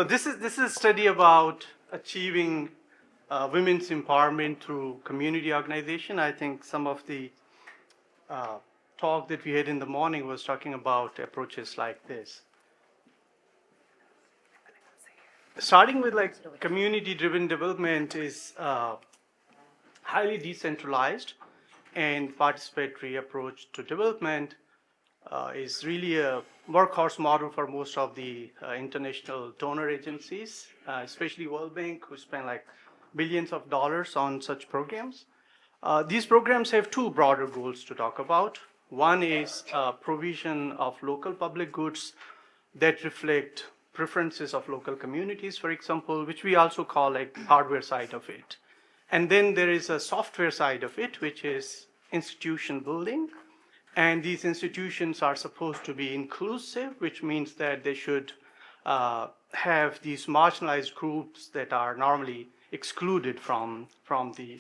this is a study about achieving women's empowerment through community organization. I think some of the talk that we had in the morning was talking about approaches like this. Starting with like community-driven development is highly decentralized and participatory approach to development is really a workhorse model for most of the international donor agencies, especially World Bank, who spend like billions of dollars on such programs. These programs have two broader goals to talk about. One is provision of local public goods that reflect preferences of local communities, for example, which we also call like hardware side of it. And then there is a software side of it, which is institution building. And these institutions are supposed to be inclusive, which means that they should have these marginalized groups that are normally excluded from the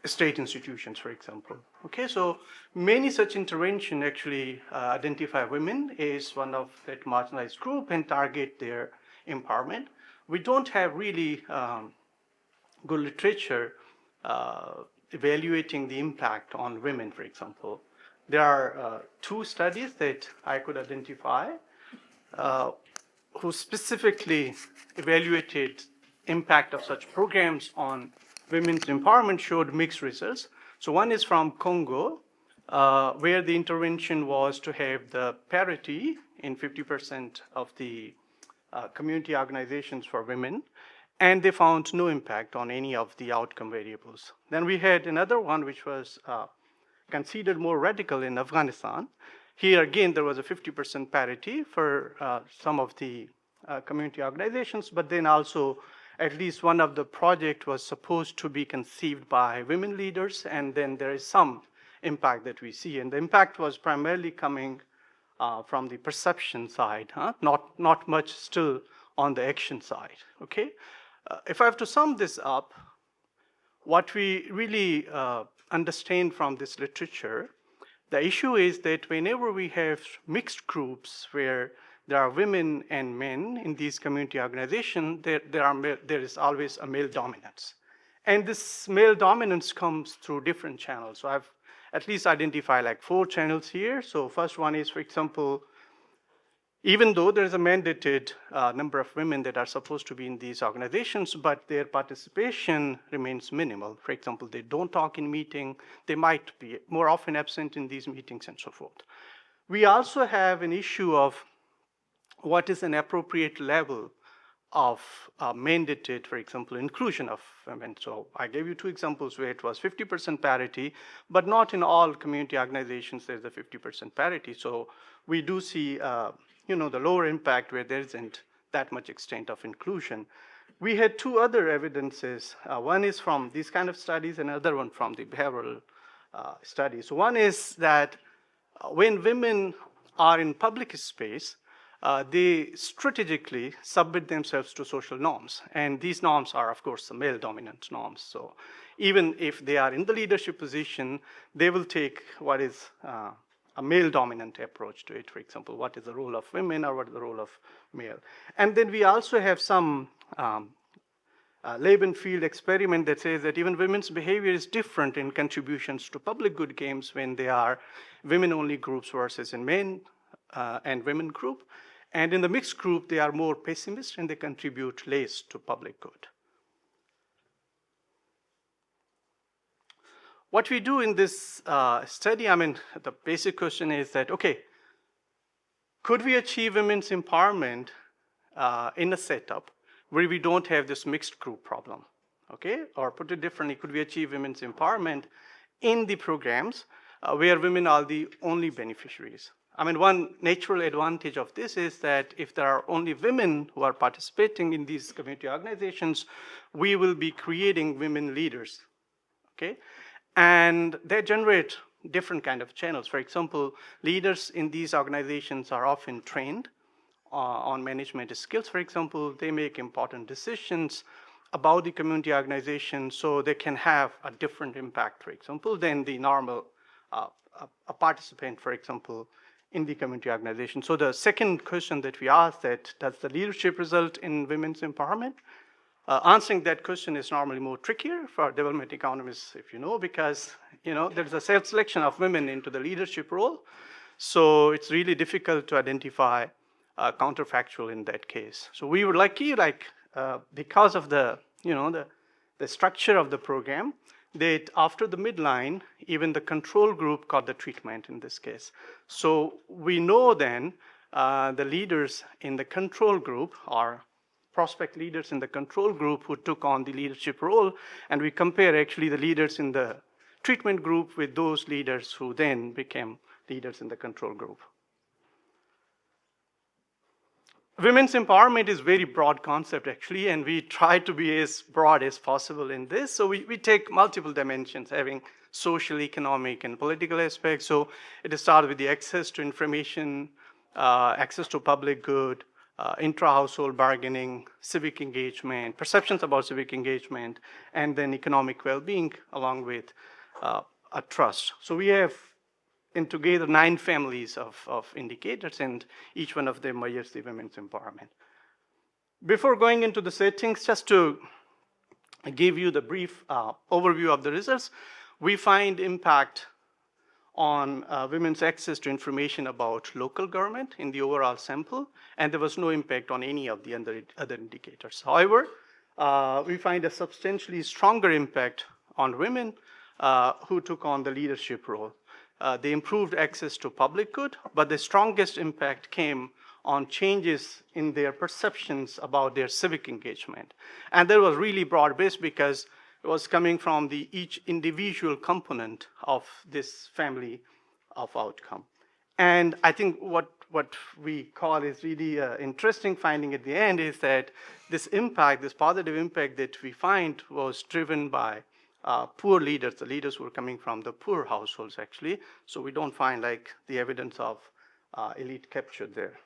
state institutions, for example. Okay, so many such interventions actually identify women as one of that marginalized group and target their empowerment. We don't have really good literature evaluating the impact on women, for example. There are two studies that I could identify who specifically evaluated impact of such programs on women's empowerment showed mixed results. So one is from Congo, where the intervention was to have the parity in 50% of the community organizations for women, and they found no impact on any of the outcome variables. Then we had another one which was considered more radical in Afghanistan. Here again, there was a 50% parity for some of the community organizations, but then also at least one of the project was supposed to be conceived by women leaders, and then there is some impact that we see. And the impact was primarily coming from the perception side, not much still on the action side, okay? If I have to sum this up, what we really understand from this literature, the issue is that whenever we have mixed groups where there are women and men in these community organizations, there is always a male dominance. And this male dominance comes through different channels. So I've at least identified like 4 channels here. So first one is, for example, even though there is a mandated number of women that are supposed to be in these organizations, but their participation remains minimal. For example, they don't talk in meeting, they might be more often absent in these meetings and so forth. We also have an issue of what is an appropriate level of mandated, for example, inclusion of women. So I gave you 2 examples where it was 50% parity, but not in all community organizations there's a 50% parity. So we do see the lower impact where there isn't that much extent of inclusion. We had 2 other evidences. One is from these kind of studies, and another one from the behavioral studies. One is that when women are in public space, they strategically submit themselves to social norms. And these norms are, of course, the male dominant norms. So even if they are in the leadership position, they will take what is a male dominant approach to it. For example, what is the role of women or what is the role of male? And then we also have some lab field experiment that says that even women's behavior is different in contributions to public good games when they are women-only groups versus in men and women group. And in the mixed group, they are more pessimist and they contribute less to public good. What we do in this study, the basic question is that, okay, could we achieve women's empowerment in a setup where we don't have this mixed group problem, okay? Or put it differently, could we achieve women's empowerment in the programs where women are the only beneficiaries? One natural advantage of this is that if there are only women who are participating in these community organizations, we will be creating women leaders, okay? And they generate different kind of channels. For example, leaders in these organizations are often trained on management skills. For example, they make important decisions about the community organization so they can have a different impact, for example, than the normal a participant, for example, in the community organization. So the second question that we asked, that does the leadership result in women's empowerment? Answering that question is normally more trickier for development economists, if you know, because there's a self-selection of women into the leadership role. So it's really difficult to identify counterfactual in that case. So we were lucky, because of the structure of the program, that after the midline, even the control group got the treatment in this case. So we know then the leaders in the control group are prospect leaders in the control group who took on the leadership role, and we compare actually the leaders in the treatment group with those leaders who then became leaders in the control group. Women's empowerment is a very broad concept actually, and we try to be as broad as possible in this. So we take multiple dimensions, having social, economic, and political aspects. So it starts with the access to information, access to public good, intra-household bargaining, civic engagement, perceptions about civic engagement, and then economic well-being along with a trust. So we have in together 9 families of indicators, and each one of them measures the women's empowerment. Before going into the settings, just to give you the brief overview of the results, we find impact on women's access to information about local government in the overall sample, and there was no impact on any of the other indicators. However, we find a substantially stronger impact on women who took on the leadership role. They improved access to public good, but the strongest impact came on changes in their perceptions about their civic engagement. And that was really broad-based because it was coming from each individual component of this family of outcome. And I think what we call is really interesting finding at the end is that this impact, this positive impact that we find was driven by poor leaders, the leaders who were coming from the poor households actually. So we don't find the evidence of elite capture there.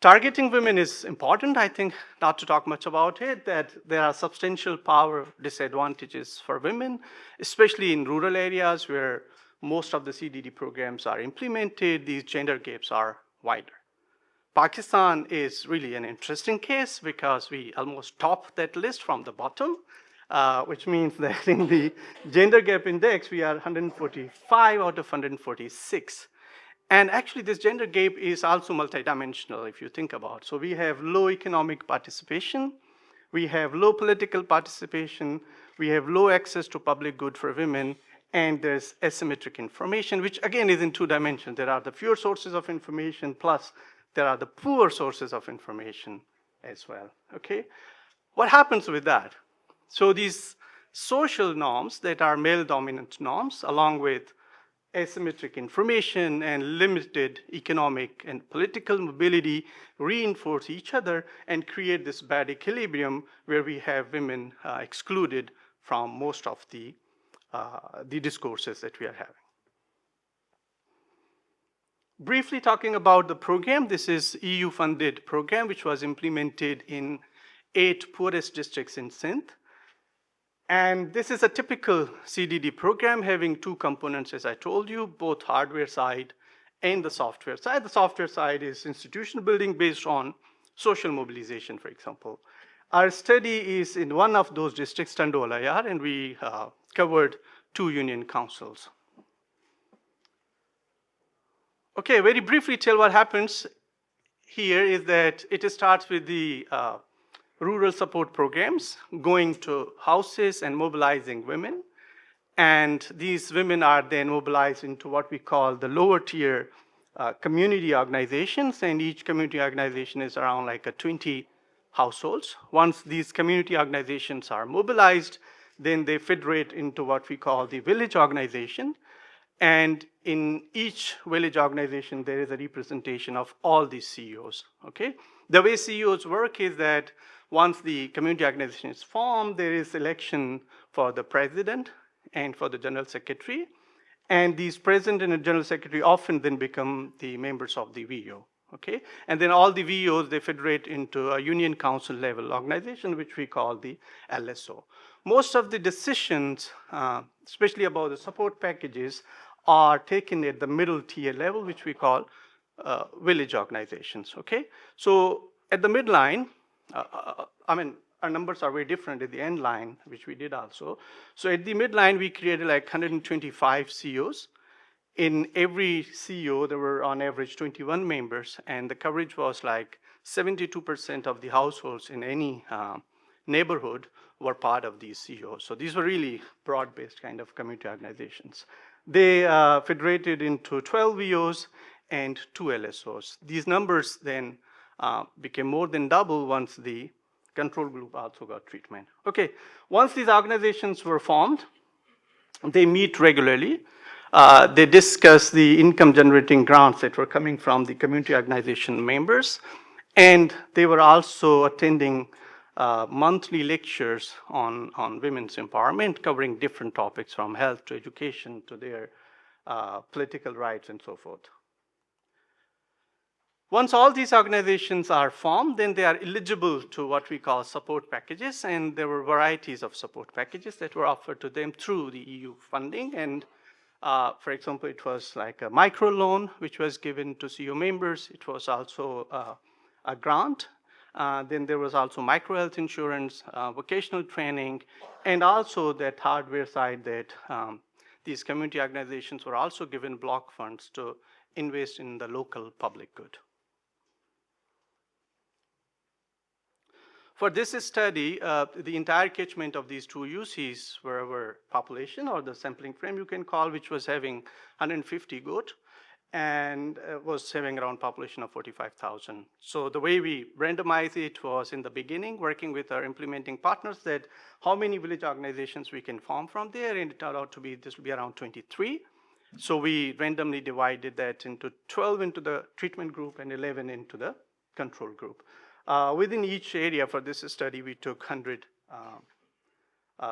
Targeting women is important, I think, not to talk much about it, that there are substantial power disadvantages for women, especially in rural areas where most of the CDD programs are implemented. These gender gaps are wider. Pakistan is really an interesting case because we almost top that list from the bottom, which means that in the gender gap index, we are 145 out of 146. And actually, this gender gap is also multidimensional, if you think about it. So we have low economic participation, we have low political participation, we have low access to public good for women, and there's asymmetric information, which again is in 2 dimensions. There are the fewer sources of information, plus there are the poor sources of information as well, okay? What happens with that? So these social norms that are male-dominant norms, along with asymmetric information and limited economic and political mobility, reinforce each other and create this bad equilibrium where we have women excluded from most of the discourses that we are having. Briefly talking about the program, this is EU-funded program which was implemented in 8 poorest districts in Sindh. And this is a typical CDD program having 2 components, as I told you, both hardware side and the software side. The software side is institutional building based on social mobilization, for example. Our study is in one of those districts, Tandolayar, and we covered 2 union councils. Okay, very briefly tell what happens here is that it starts with the rural support programs, going to houses and mobilizing women. And these women are then mobilized into what we call the lower tier community organizations. And each community organization is around 20 households. Once these community organizations are mobilized, then they federate into what we call the village organization. And in each village organization, there is a representation of all these CEOs, okay? The way CEOs work is that once the community organization is formed, there is election for the president and for the general secretary. And these president and the general secretary often then become the members of the VO, okay? And then all the VOs, they federate into a union council level organization, which we call the LSO. Most of the decisions, especially about the support packages, are taken at the middle tier level, which we call village organizations, okay? So at the midline, I mean, our numbers are very different at the end line, which we did also. So at the midline, we created like 125 COs. In every CO, there were on average 21 members, and the coverage was like 72% of the households in any neighborhood were part of these COs. So these were really broad-based kind of community organizations. They federated into 12 VOs and 2 LSOs. These numbers then became more than double once the control group also got treatment. Okay, once these organizations were formed, they meet regularly. They discuss the income generating grants that were coming from the community organization members. And they were also attending monthly lectures on women's empowerment, covering different topics from health to education to their political rights and so forth. Once all these organizations are formed, then they are eligible to what we call support packages, and there were varieties of support packages that were offered to them through the EU funding. And for example, it was like a micro loan, which was given to CO members. It was also a grant. Then there was also micro health insurance, vocational training, and also that hardware side that these community organizations were also given block funds to invest in the local public good. For this study, the entire catchment of these two UCs were our population, or the sampling frame you can call, which was having 150 goat and was having around population of 45,000. So the way we randomized it was in the beginning, working with our implementing partners, that how many village organizations we can form from there, and it turned out to be, this will be around 23. So we randomly divided that into 12 into the treatment group and 11 into the control group. Within each area for this study, we took 100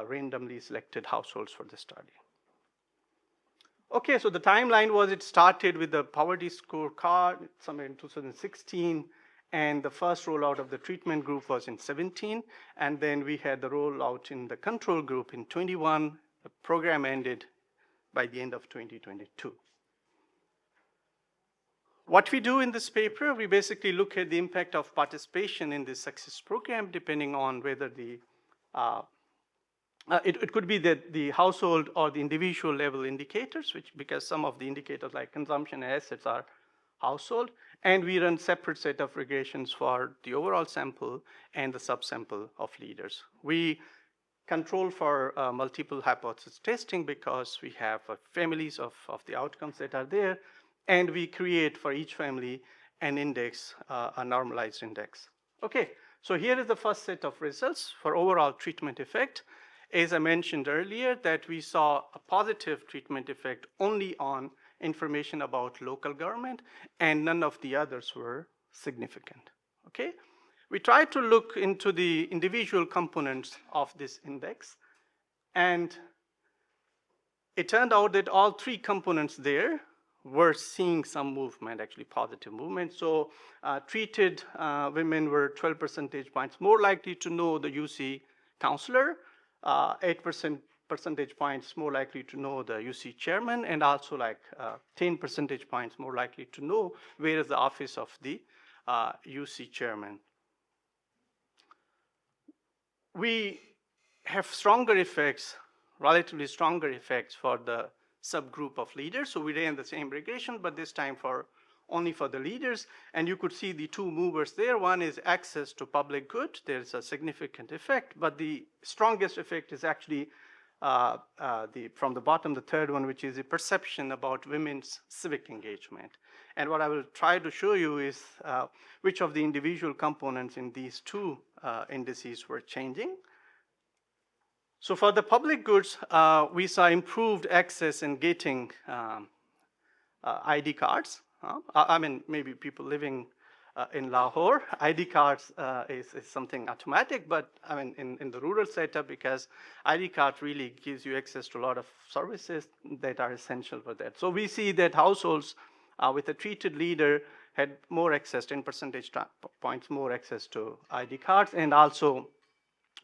randomly selected households for the study. Okay, so the timeline was, it started with the poverty scorecard somewhere in 2016, and the first rollout of the treatment group was in 17, and then we had the rollout in the control group in 21. The program ended by the end of 2022. What we do in this paper, we basically look at the impact of participation in this success program, depending on whether the, it could be that the household or the individual level indicators, which, because some of the indicators like consumption and assets are household, and we run separate set of regressions for the overall sample and the subsample of leaders. We control for multiple hypothesis testing because we have families of the outcomes that are there, and we create for each family an index, a normalized index. Okay, so here is the first set of results for overall treatment effect. As I mentioned earlier, that we saw a positive treatment effect only on information about local government, and none of the others were significant, okay? We tried to look into the individual components of this index, and it turned out that all three components there were seeing some movement, actually positive movement. So treated women were 12 percentage points more likely to know the UC counselor, 8 percentage points more likely to know the UC chairman, and also like 10 percentage points more likely to know where is the office of the UC chairman. We have stronger effects, relatively stronger effects for the subgroup of leaders. So we ran the same regression, but this time only for the leaders. And you could see the two movers there. One is access to public good. There's a significant effect, but the strongest effect is actually from the bottom, the third one, which is the perception about women's civic engagement. And what I will try to show you is which of the individual components in these two indices were changing. So for the public goods, we saw improved access in getting ID cards. I mean, maybe people living in Lahore, ID cards is something automatic, but I mean, in the rural setup, because ID card really gives you access to a lot of services that are essential for that. So we see that households with a treated leader had more access, 10 percentage points more access to ID cards, and also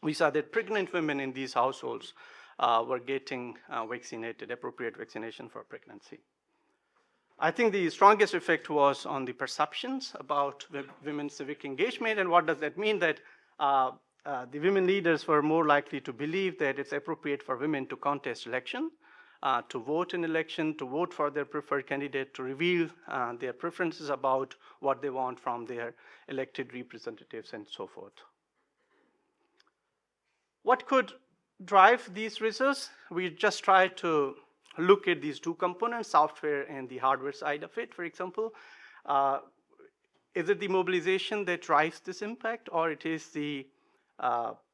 we saw that pregnant women in these households were getting vaccinated, appropriate vaccination for pregnancy. I think the strongest effect was on the perceptions about women's civic engagement. And what does that mean? That the women leaders were more likely to believe that it's appropriate for women to contest election, to vote in election, to vote for their preferred candidate, to reveal their preferences about what they want from their elected representatives and so forth. What could drive these results? We just try to look at these two components, software and the hardware side of it, for example. Is it the mobilization that drives this impact, or it is the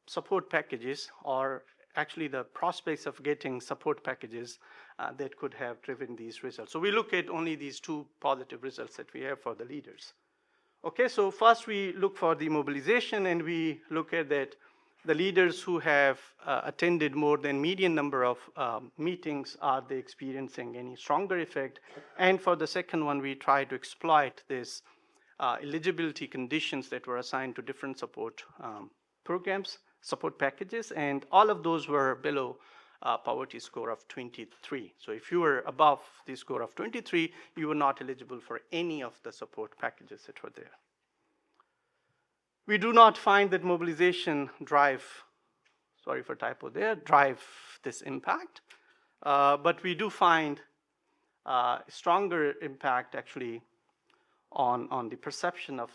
support packages, or actually the prospects of getting support packages that could have driven these results? So we look at only these two positive results that we have for the leaders. Okay, so first we look for the mobilization, and we look at that the leaders who have attended more than median number of meetings, are they experiencing any stronger effect? And for the second one, we try to exploit this eligibility conditions that were assigned to different support programs, support packages, and all of those were below poverty score of 23. So if you were above the score of 23, you were not eligible for any of the support packages that were there. We do not find that mobilization drive this impact, but we do find stronger impact actually on the perception of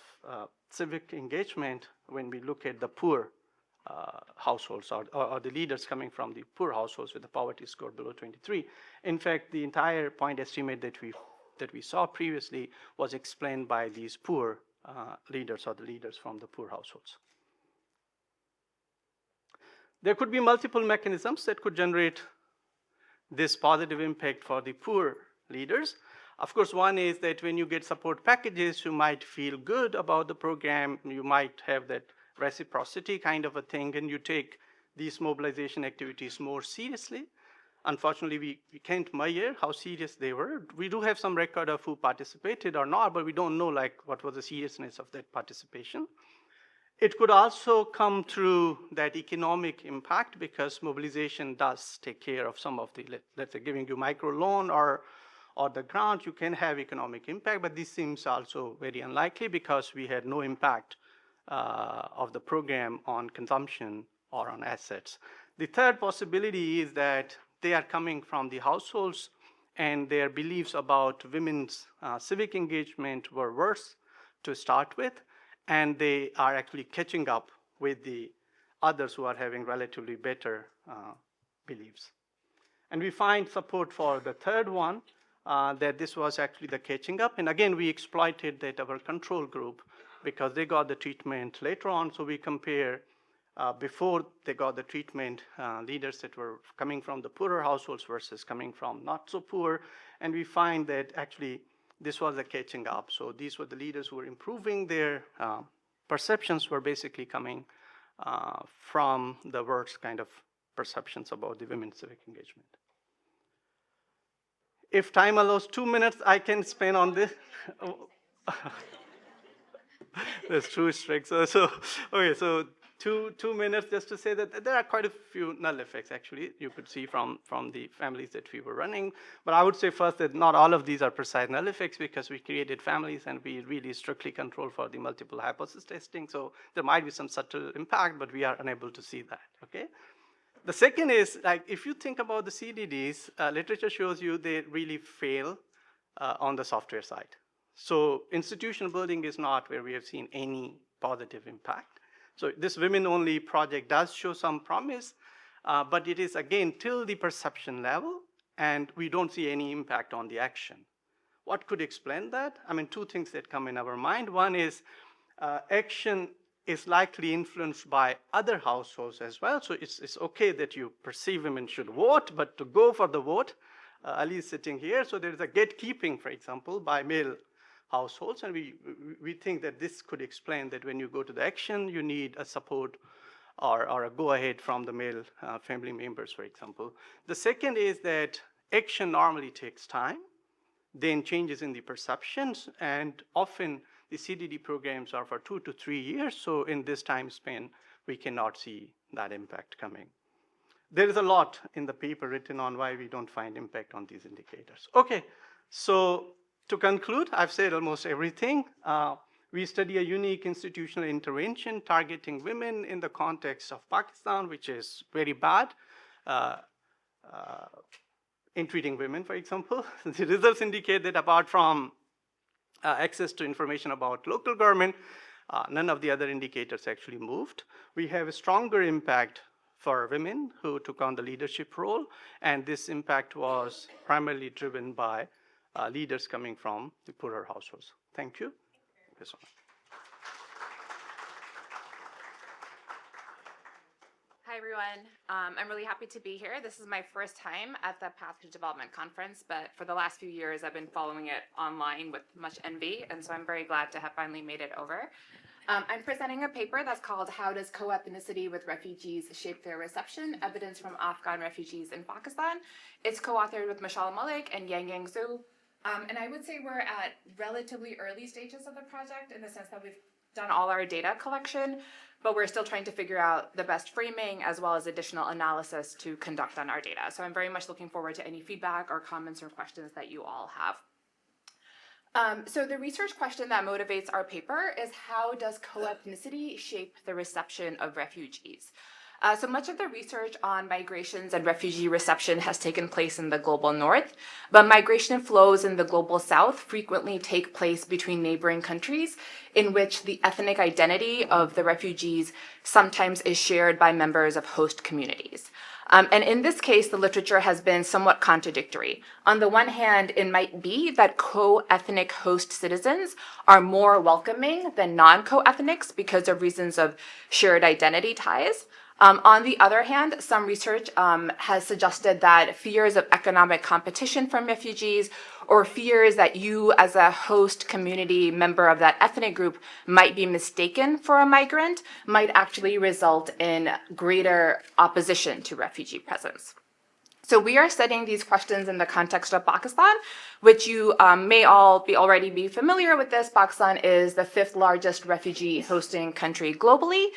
civic engagement when we look at the poor households or the leaders coming from the poor households with a poverty score below 23. In fact, the entire point estimate that we saw previously was explained by these poor leaders or the leaders from the poor households. There could be multiple mechanisms that could generate this positive impact for the poor leaders. Of course, one is that when you get support packages, you might feel good about the program. You might have that reciprocity kind of a thing, and you take these mobilization activities more seriously. Unfortunately, we can't measure how serious they were. We do have some record of who participated or not, but we don't know what was the seriousness of that participation. It could also come through that economic impact, because mobilization does take care of some of the, let's say, giving you micro loan or the grant, you can have economic impact, but this seems also very unlikely because we had no impact of the program on consumption or on assets. The third possibility is that they are coming from the households and their beliefs about women's civic engagement were worse to start with, and they are actually catching up with the others who are having relatively better beliefs. And we find support for the third one, that this was actually the catching up. And again, we exploited that our control group because they got the treatment later on. So we compare before they got the treatment, leaders that were coming from the poorer households versus coming from not so poor. And we find that actually this was a catching up. So these were the leaders who were improving their perceptions were basically coming from the worst kind of perceptions about the women's civic engagement. If time allows 2 minutes, I can spend on this. That's too strict. So okay, so two minutes just to say that there are quite a few null effects, actually, you could see from the families that we were running. But I would say first that not all of these are precise null effects because we created families and we really strictly control for the multiple hypothesis testing. So there might be some subtle impact, but we are unable to see that, okay? The second is, like, if you think about the CDDs, literature shows you they really fail on the software side. So institutional building is not where we have seen any positive impact. So this women-only project does show some promise, but it is, again, till the perception level, and we don't see any impact on the action. What could explain that? I mean, two things that come in our mind. One is action is likely influenced by other households as well. So it's okay that you perceive women should vote, but to go for the vote, Ali is sitting here, so there is a gatekeeping, for example, by male households, and we think that this could explain that when you go to the action, you need a support or a go-ahead from the male family members, for example. The second is that action normally takes time, then changes in the perceptions, and often the CDD programs are for 2 to 3 years, so in this time span, we cannot see that impact coming. there is a lot in the paper written on why we don't find impact on these indicators. Okay, so to conclude, I've said almost everything. We study a unique institutional intervention targeting women in the context of Pakistan, which is very bad in treating women, for example. The results indicate that apart from access to information about local government, none of the other indicators actually moved. We have a stronger impact for women who took on the leadership role, and this impact was primarily driven by leaders coming from the poorer households. Thank you. Thank you so much. Hi, everyone. I'm really happy to be here. This is my first time at the Path to Development Conference, but for the last few years, I've been following it online with much envy, and so I'm very glad to have finally made it over. I'm presenting a paper that's called How Does Co-Ethnicity with Refugees Shape Their Reception? Evidence from Afghan Refugees in Pakistan. It's co-authored with Mashal Malik and Yang Zhu. And I would say we're at relatively early stages of the project in the sense that we've done all our data collection, but we're still trying to figure out the best framing as well as additional analysis to conduct on our data. So I'm very much looking forward to any feedback or comments or questions that you all have. So the research question that motivates our paper is, how does co-ethnicity shape the reception of refugees? So much of the research on migrations and refugee reception has taken place in the global north, but migration flows in the global south frequently take place between neighboring countries in which the ethnic identity of the refugees sometimes is shared by members of host communities. And in this case, the literature has been somewhat contradictory. On the one hand, it might be that co-ethnic host citizens are more welcoming than non-co-ethnics because of reasons of shared identity ties. On the other hand, some research has suggested that fears of economic competition from refugees, or fears that you as a host community member of that ethnic group might be mistaken for a migrant, might actually result in greater opposition to refugee presence. So we are studying these questions in the context of Pakistan, which you may all already be familiar with this. Pakistan is the 5th largest refugee hosting country globally.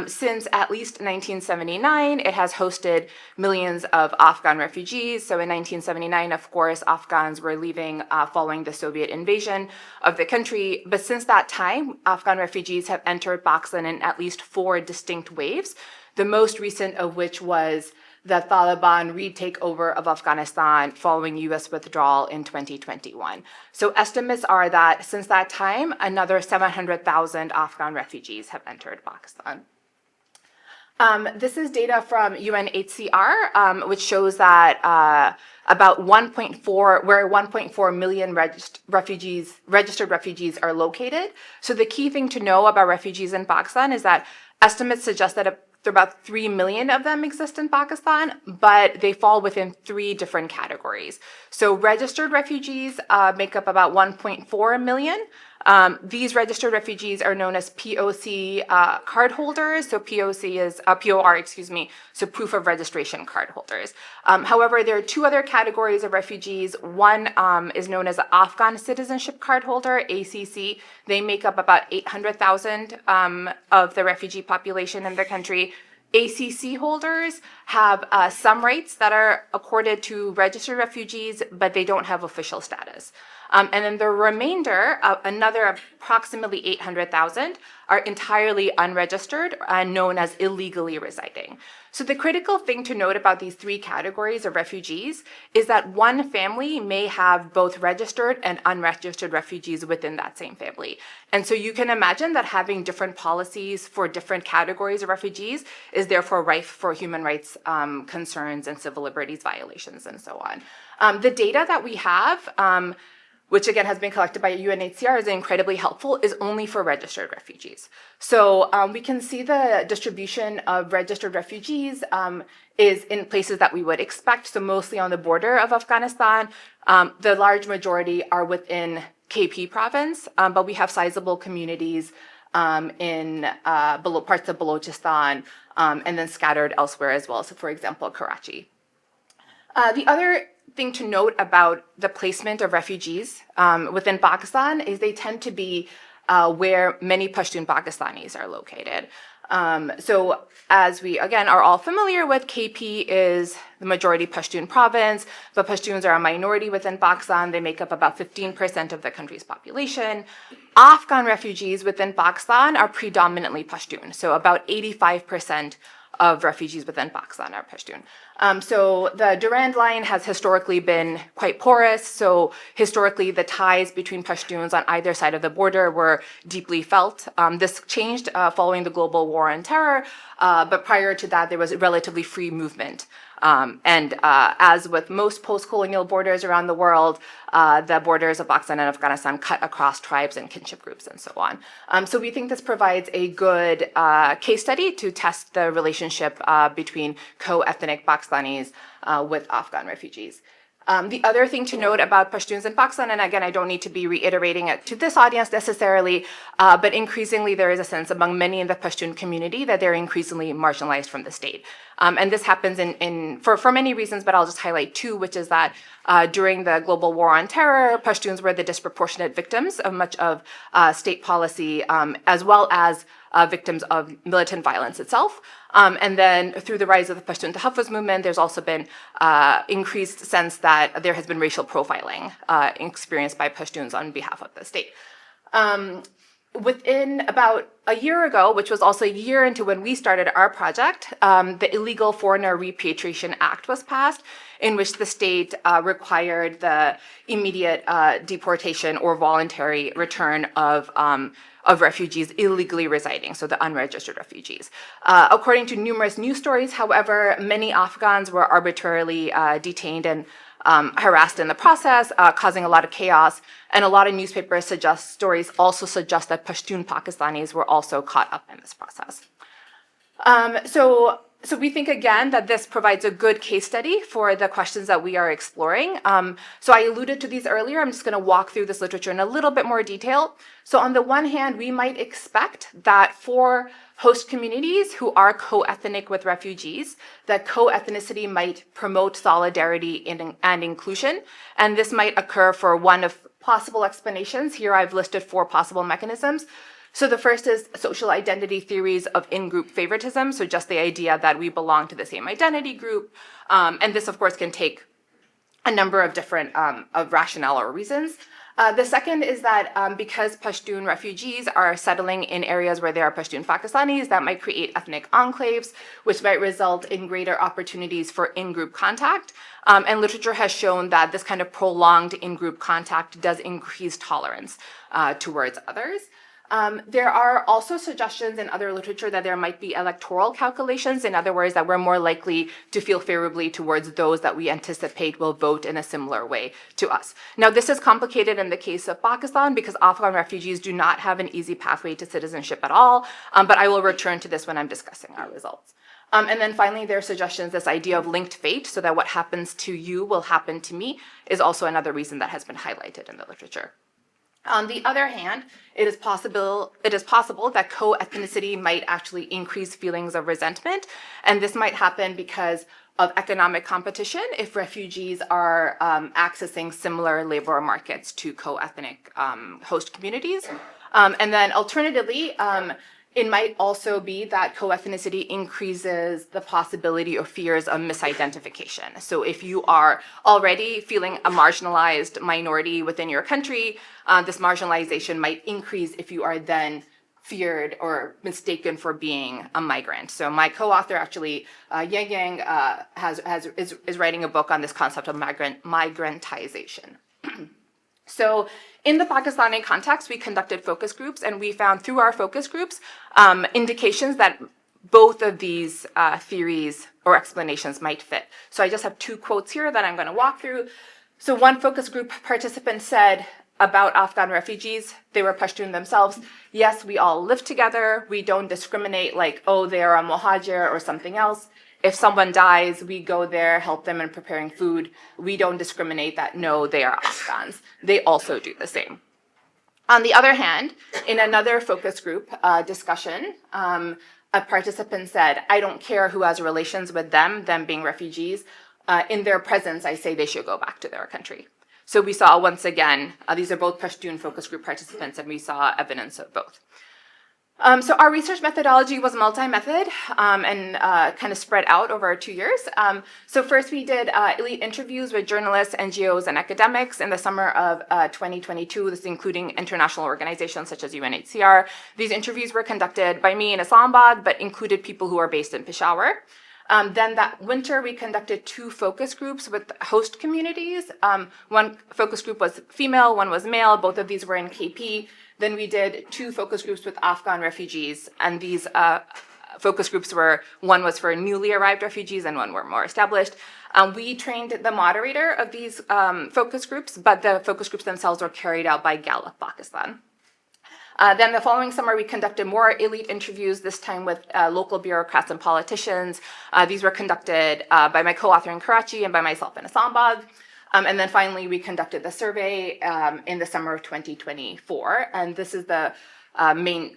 Since at least 1979, it has hosted millions of Afghan refugees. So in 1979, of course, Afghans were leaving following the Soviet invasion of the country. But since that time, Afghan refugees have entered Pakistan in at least 4 distinct waves, the most recent of which was the Taliban retake over of Afghanistan following U.S. withdrawal in 2021. So estimates are that since that time, another 700,000 Afghan refugees have entered Pakistan. This is data from UNHCR, which shows that about 1.4 million registered refugees are located. So the key thing to know about refugees in Pakistan is that estimates suggest that there are about 3 million of them exist in Pakistan, but they fall within 3 different categories. So registered refugees make up about 1.4 million. These registered refugees are known as POC cardholders. So POC is POR, so proof of registration cardholders. However, there are 2 other categories of refugees. One is known as an Afghan citizenship cardholder, ACC. They make up about 800,000 of the refugee population in the country. ACC holders have some rights that are accorded to registered refugees, but they don't have official status. And then the remainder, another approximately 800,000, are entirely unregistered and known as illegally residing. So the critical thing to note about these 3 categories of refugees is that one family may have both registered and unregistered refugees within that same family. And so you can imagine that having different policies for different categories of refugees is therefore rife for human rights concerns and civil liberties violations and so on. The data that we have, which again has been collected by UNHCR, is incredibly helpful, is only for registered refugees. So we can see the distribution of registered refugees is in places that we would expect, so mostly on the border of Afghanistan. The large majority are within KP province, but we have sizable communities in parts of Balochistan and then scattered elsewhere as well, so for example, Karachi. The other thing to note about the placement of refugees within Pakistan is they tend to be where many Pashtun Pakistanis are located. So as we, again, are all familiar with, KP is the majority Pashtun province, but Pashtuns are a minority within Pakistan. They make up about 15% of the country's population. Afghan refugees within Pakistan are predominantly Pashtun, so about 85% of refugees within Pakistan are Pashtun. So the Durand Line has historically been quite porous. So historically, the ties between Pashtuns on either side of the border were deeply felt. This changed following the global war on terror, but prior to that, there was a relatively free movement. As with most post-colonial borders around the world, the borders of Pakistan and Afghanistan cut across tribes and kinship groups and so on. So we think this provides a good case study to test the relationship between co-ethnic Pakistanis with Afghan refugees. The other thing to note about Pashtuns in Pakistan, and again, I don't need to be reiterating it to this audience necessarily, but increasingly there is a sense among many in the Pashtun community that they're increasingly marginalized from the state. And this happens for many reasons, but I'll just highlight two, which is that during the global war on terror, Pashtuns were the disproportionate victims of much of state policy, as well as victims of militant violence itself. And then through the rise of the Pashtun Tahaffuz movement, there's also been increased sense that there has been racial profiling experienced by Pashtuns on behalf of the state. Within about a year ago, which was also a year into when we started our project, the Illegal Foreigner Repatriation Act was passed, in which the state required the immediate deportation or voluntary return of refugees illegally residing, so the unregistered refugees. According to numerous news stories, however, many Afghans were arbitrarily detained and harassed in the process, causing a lot of chaos. And a lot of newspaper stories also suggest that Pashtun Pakistanis were also caught up in this process. So we think, again, that this provides a good case study for the questions that we are exploring. So I alluded to these earlier. I'm just going to walk through this literature in a little bit more detail. So on the one hand, we might expect that for host communities who are co-ethnic with refugees, that co-ethnicity might promote solidarity and inclusion. And this might occur for one of possible explanations. Here I've listed 4 possible mechanisms. So the first is social identity theories of in-group favoritism, so just the idea that we belong to the same identity group. And this, of course, can take a number of different of rationale or reasons. The second is that because Pashtun refugees are settling in areas where there are Pashtun Pakistanis, that might create ethnic enclaves, which might result in greater opportunities for in-group contact. And literature has shown that this kind of prolonged in-group contact does increase tolerance towards others. There are also suggestions in other literature that there might be electoral calculations. In other words, that we're more likely to feel favorably towards those that we anticipate will vote in a similar way to us. Now, this is complicated in the case of Pakistan because Afghan refugees do not have an easy pathway to citizenship at all, but I will return to this when I'm discussing our results. And then finally, there are suggestions, this idea of linked fate, so that what happens to you will happen to me, is also another reason that has been highlighted in the literature. On the other hand, it is possible that co-ethnicity might actually increase feelings of resentment, and this might happen because of economic competition if refugees are accessing similar labor markets to co-ethnic host communities. And then alternatively, it might also be that co-ethnicity increases the possibility or fears of misidentification. So if you are already feeling a marginalized minority within your country, this marginalization might increase if you are then feared or mistaken for being a migrant. So my co-author, actually, Yang Yang, is writing a book on this concept of migrantization. So in the Pakistani context, we conducted focus groups, and we found through our focus groups indications that both of these theories or explanations might fit. So I just have 2 quotes here that I'm going to walk through. So one focus group participant said about Afghan refugees, they were Pashtun themselves, yes, we all live together. We don't discriminate like, oh, they're a Mohajir or something else. If someone dies, we go there, help them in preparing food. We don't discriminate that, no, they are Afghans. They also do the same. On the other hand, in another focus group discussion, a participant said, I don't care who has relations with them being refugees. In their presence, I say they should go back to their country. So we saw, once again, these are both Pashtun focus group participants, and we saw evidence of both. So our research methodology was multi-method and kind of spread out over 2 years. So first we did elite interviews with journalists, NGOs, and academics in the summer of 2022, this including international organizations such as UNHCR. These interviews were conducted by me in Islamabad, but included people who are based in Peshawar. Then that winter, we conducted 2 focus groups with host communities. One focus group was female, one was male. Both of these were in KP. Then we did 2 focus groups with Afghan refugees, and these focus groups one was for newly arrived refugees and one were more established. We trained the moderator of these focus groups, but the focus groups themselves were carried out by Gallup Pakistan. Then the following summer, we conducted more elite interviews, this time with local bureaucrats and politicians. These were conducted by my co-author in Karachi and by myself in Islamabad. And then finally, we conducted the survey in the summer of 2024. And this is the main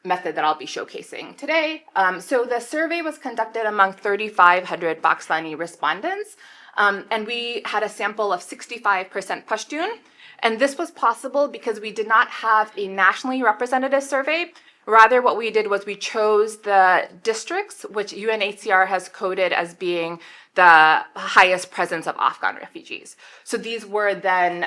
method that I'll be showcasing today. So the survey was conducted among 3,500 Pakistani respondents. And we had a sample of 65% Pashtun. And this was possible because we did not have a nationally representative survey. Rather, what we did was we chose the districts which UNHCR has coded as being the highest presence of Afghan refugees. So these were then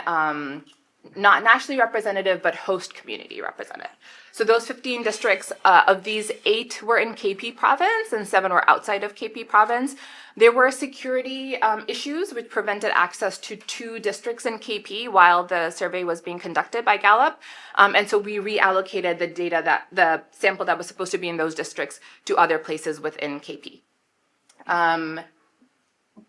not nationally representative, but host community representative. So those 15 districts, of these 8 were in KP province and 7 were outside of KP province. There were security issues which prevented access to 2 districts in KP while the survey was being conducted by Gallup. And so we reallocated the data, the sample that was supposed to be in those districts, to other places within KP.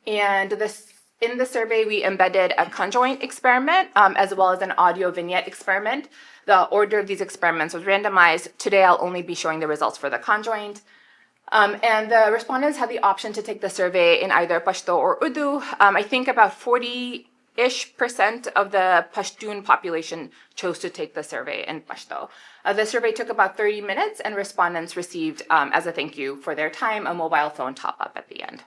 In the survey, we embedded a conjoint experiment as well as an audio vignette experiment. The order of these experiments was randomized. Today, I'll only be showing the results for the conjoint. And the respondents had the option to take the survey in either Pashto or Urdu. I think about 40-ish% of the Pashtun population chose to take the survey in Pashto. The survey took about 30 minutes, and respondents received, as a thank you for their time, a mobile phone top-up at the end.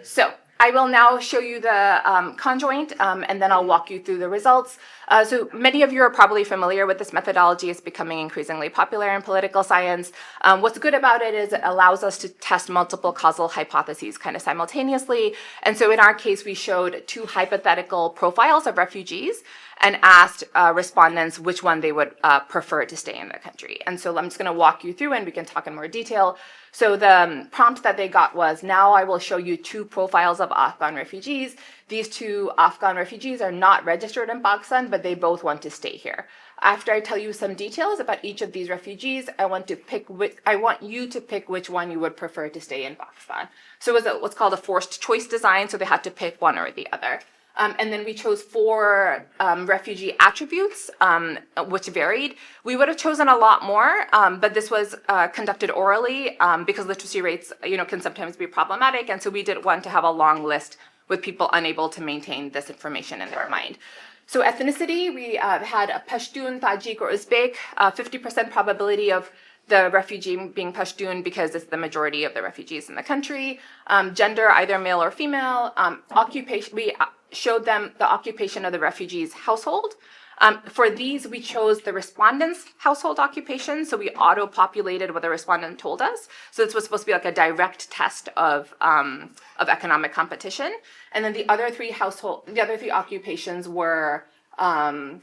So I will now show you the conjoint, and then I'll walk you through the results. So many of you are probably familiar with this methodology. It's becoming increasingly popular in political science. What's good about it is it allows us to test multiple causal hypotheses kind of simultaneously. And so in our case, we showed 2 hypothetical profiles of refugees and asked respondents which one they would prefer to stay in the country. And so I'm just going to walk you through and we can talk in more detail. So the prompt that they got was, now I will show you 2 profiles of Afghan refugees. These 2 Afghan refugees are not registered in Pakistan, but they both want to stay here. After I tell you some details about each of these refugees, I want you to pick which one you would prefer to stay in Pakistan. So it was what's called a forced choice design, so they had to pick one or the other. And then we chose 4 refugee attributes, which varied. We would have chosen a lot more, but this was conducted orally because literacy rates, can sometimes be problematic. And so we didn't want to have a long list with people unable to maintain this information in their mind. So ethnicity, we had a Pashtun, Tajik, or Uzbek, 50% probability of the refugee being Pashtun because it's the majority of the refugees in the country. Gender, either male or female. Occupation, we showed them the occupation of the refugee's household. For these, we chose the respondent's household occupation, so we auto-populated what the respondent told us. So this was supposed to be like a direct test of economic competition. And then the other 3 occupations were what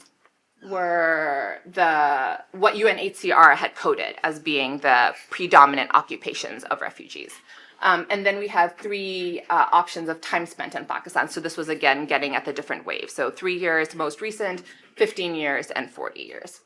UNHCR had coded as being the predominant occupations of refugees. And then we have 3 options of time spent in Pakistan. So this was, again, getting at the different waves. So 3 years, most recent, 15 years, and 40 years.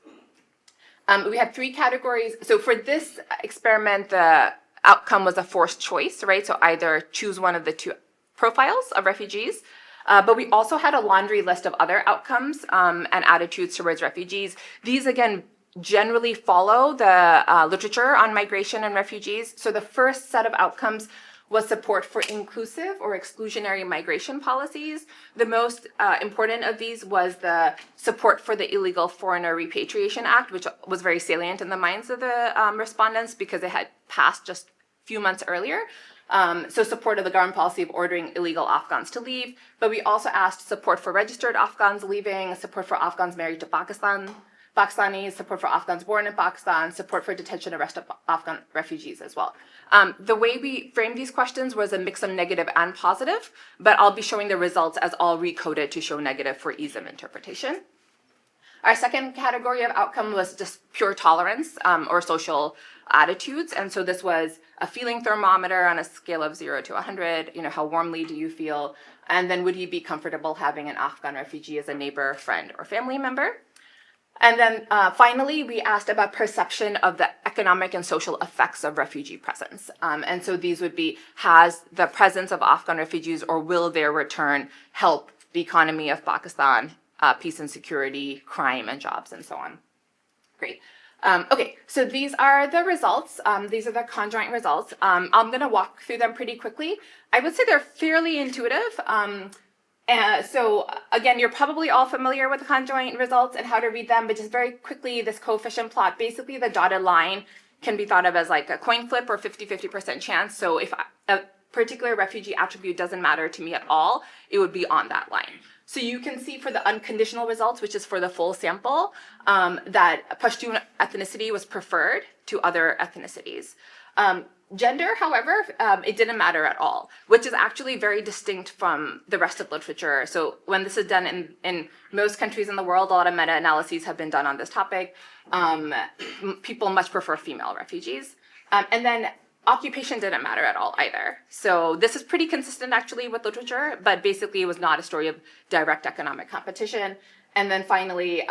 We had 3 categories. So for this experiment, the outcome was a forced choice, right? So either choose one of the 2 profiles of refugees. But we also had a laundry list of other outcomes and attitudes towards refugees. These, again, generally follow the literature on migration and refugees. So the first set of outcomes was support for inclusive or exclusionary migration policies. The most important of these was the support for the Illegal Foreigner Repatriation Act, which was very salient in the minds of the respondents because it had passed just a few months earlier. So support of the government policy of ordering illegal Afghans to leave. But we also asked support for registered Afghans leaving, support for Afghans married to Pakistan Pakistanis, support for Afghans born in Pakistan, support for detention and arrest of Afghan refugees as well. The way we framed these questions was a mix of negative and positive, but I'll be showing the results as all recoded to show negative for ease of interpretation. Our second category of outcome was just pure tolerance or social attitudes. And so this was a feeling thermometer on a scale of 0 to 100. How warmly do you feel? And then would you be comfortable having an Afghan refugee as a neighbor, friend, or family member? And then finally, we asked about perception of the economic and social effects of refugee presence. And so these would be, has the presence of Afghan refugees or will their return help the economy of Pakistan, peace and security, crime and jobs, and so on. Great. Okay, so these are the results. These are the conjoint results. I'm going to walk through them pretty quickly. I would say they're fairly intuitive. So again, you're probably all familiar with the conjoint results and how to read them, but just very quickly, this coefficient plot, basically the dotted line can be thought of as like a coin flip or 50-50% chance. So if a particular refugee attribute doesn't matter to me at all, it would be on that line. So you can see for the unconditional results, which is for the full sample, that Pashtun ethnicity was preferred to other ethnicities. Gender, however, it didn't matter at all, which is actually very distinct from the rest of literature. So when this is done in most countries in the world, a lot of meta-analyses have been done on this topic. People much prefer female refugees. And then occupation didn't matter at all either. So this is pretty consistent actually with literature, but basically it was not a story of direct economic competition. And then finally,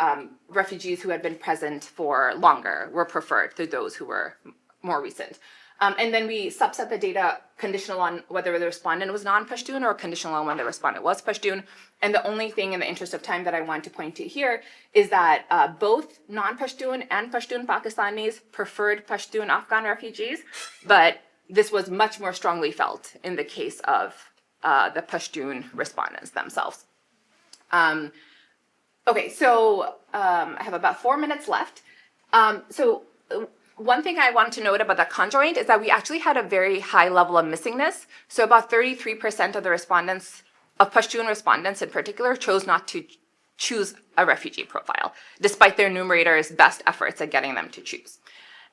refugees who had been present for longer were preferred to those who were more recent. And then we subset the data conditional on whether the respondent was non-Pashtun or conditional on when the respondent was Pashtun. And the only thing in the interest of time that I want to point to here is that both non-Pashtun and Pashtun Pakistanis preferred Pashtun Afghan refugees, but this was much more strongly felt in the case of the Pashtun respondents themselves. Okay, so I have about 4 minutes left. One thing I want to note about the conjoint is that we actually had a very high level of missingness. So about 33% of the respondents, of Pashtun respondents in particular, chose not to choose a refugee profile, despite their numerator's best efforts at getting them to choose.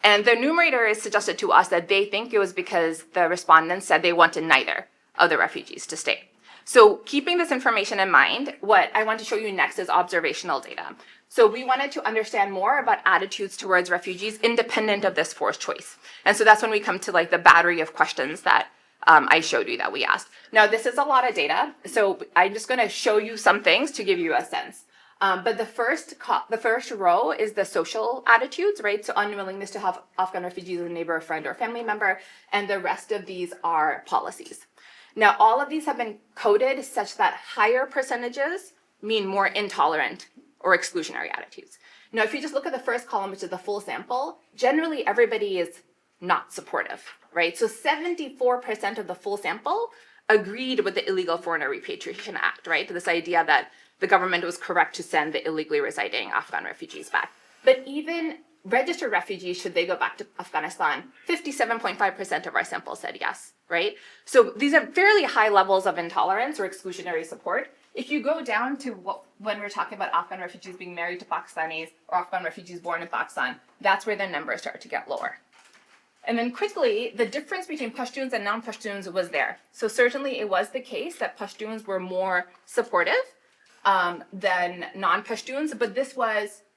And the numerator has suggested to us that they think it was because the respondents said they wanted neither of the refugees to stay. So keeping this information in mind, what I want to show you next is observational data. So we wanted to understand more about attitudes towards refugees independent of this forced choice. And so that's when we come to like the battery of questions that I showed you that we asked. Now, this is a lot of data, so I'm just going to show you some things to give you a sense. But the first row is the social attitudes, right? So unwillingness to have Afghan refugees as a neighbor, friend, or family member. And the rest of these are policies. Now, all of these have been coded such that higher percentages mean more intolerant or exclusionary attitudes. Now, if you just look at the first column, which is the full sample, generally everybody is not supportive, right? So 74% of the full sample agreed with the Illegal Foreigner Repatriation Act, right? This idea that the government was correct to send the illegally residing Afghan refugees back. But even registered refugees, should they go back to Afghanistan, 57.5% of our sample said yes, right? So these are fairly high levels of intolerance or exclusionary support. If you go down to when we're talking about Afghan refugees being married to Pakistanis or Afghan refugees born in Pakistan, that's where the numbers start to get lower. And then quickly, the difference between Pashtuns and non-Pashtuns was there. So certainly it was the case that Pashtuns were more supportive than non-Pashtuns, but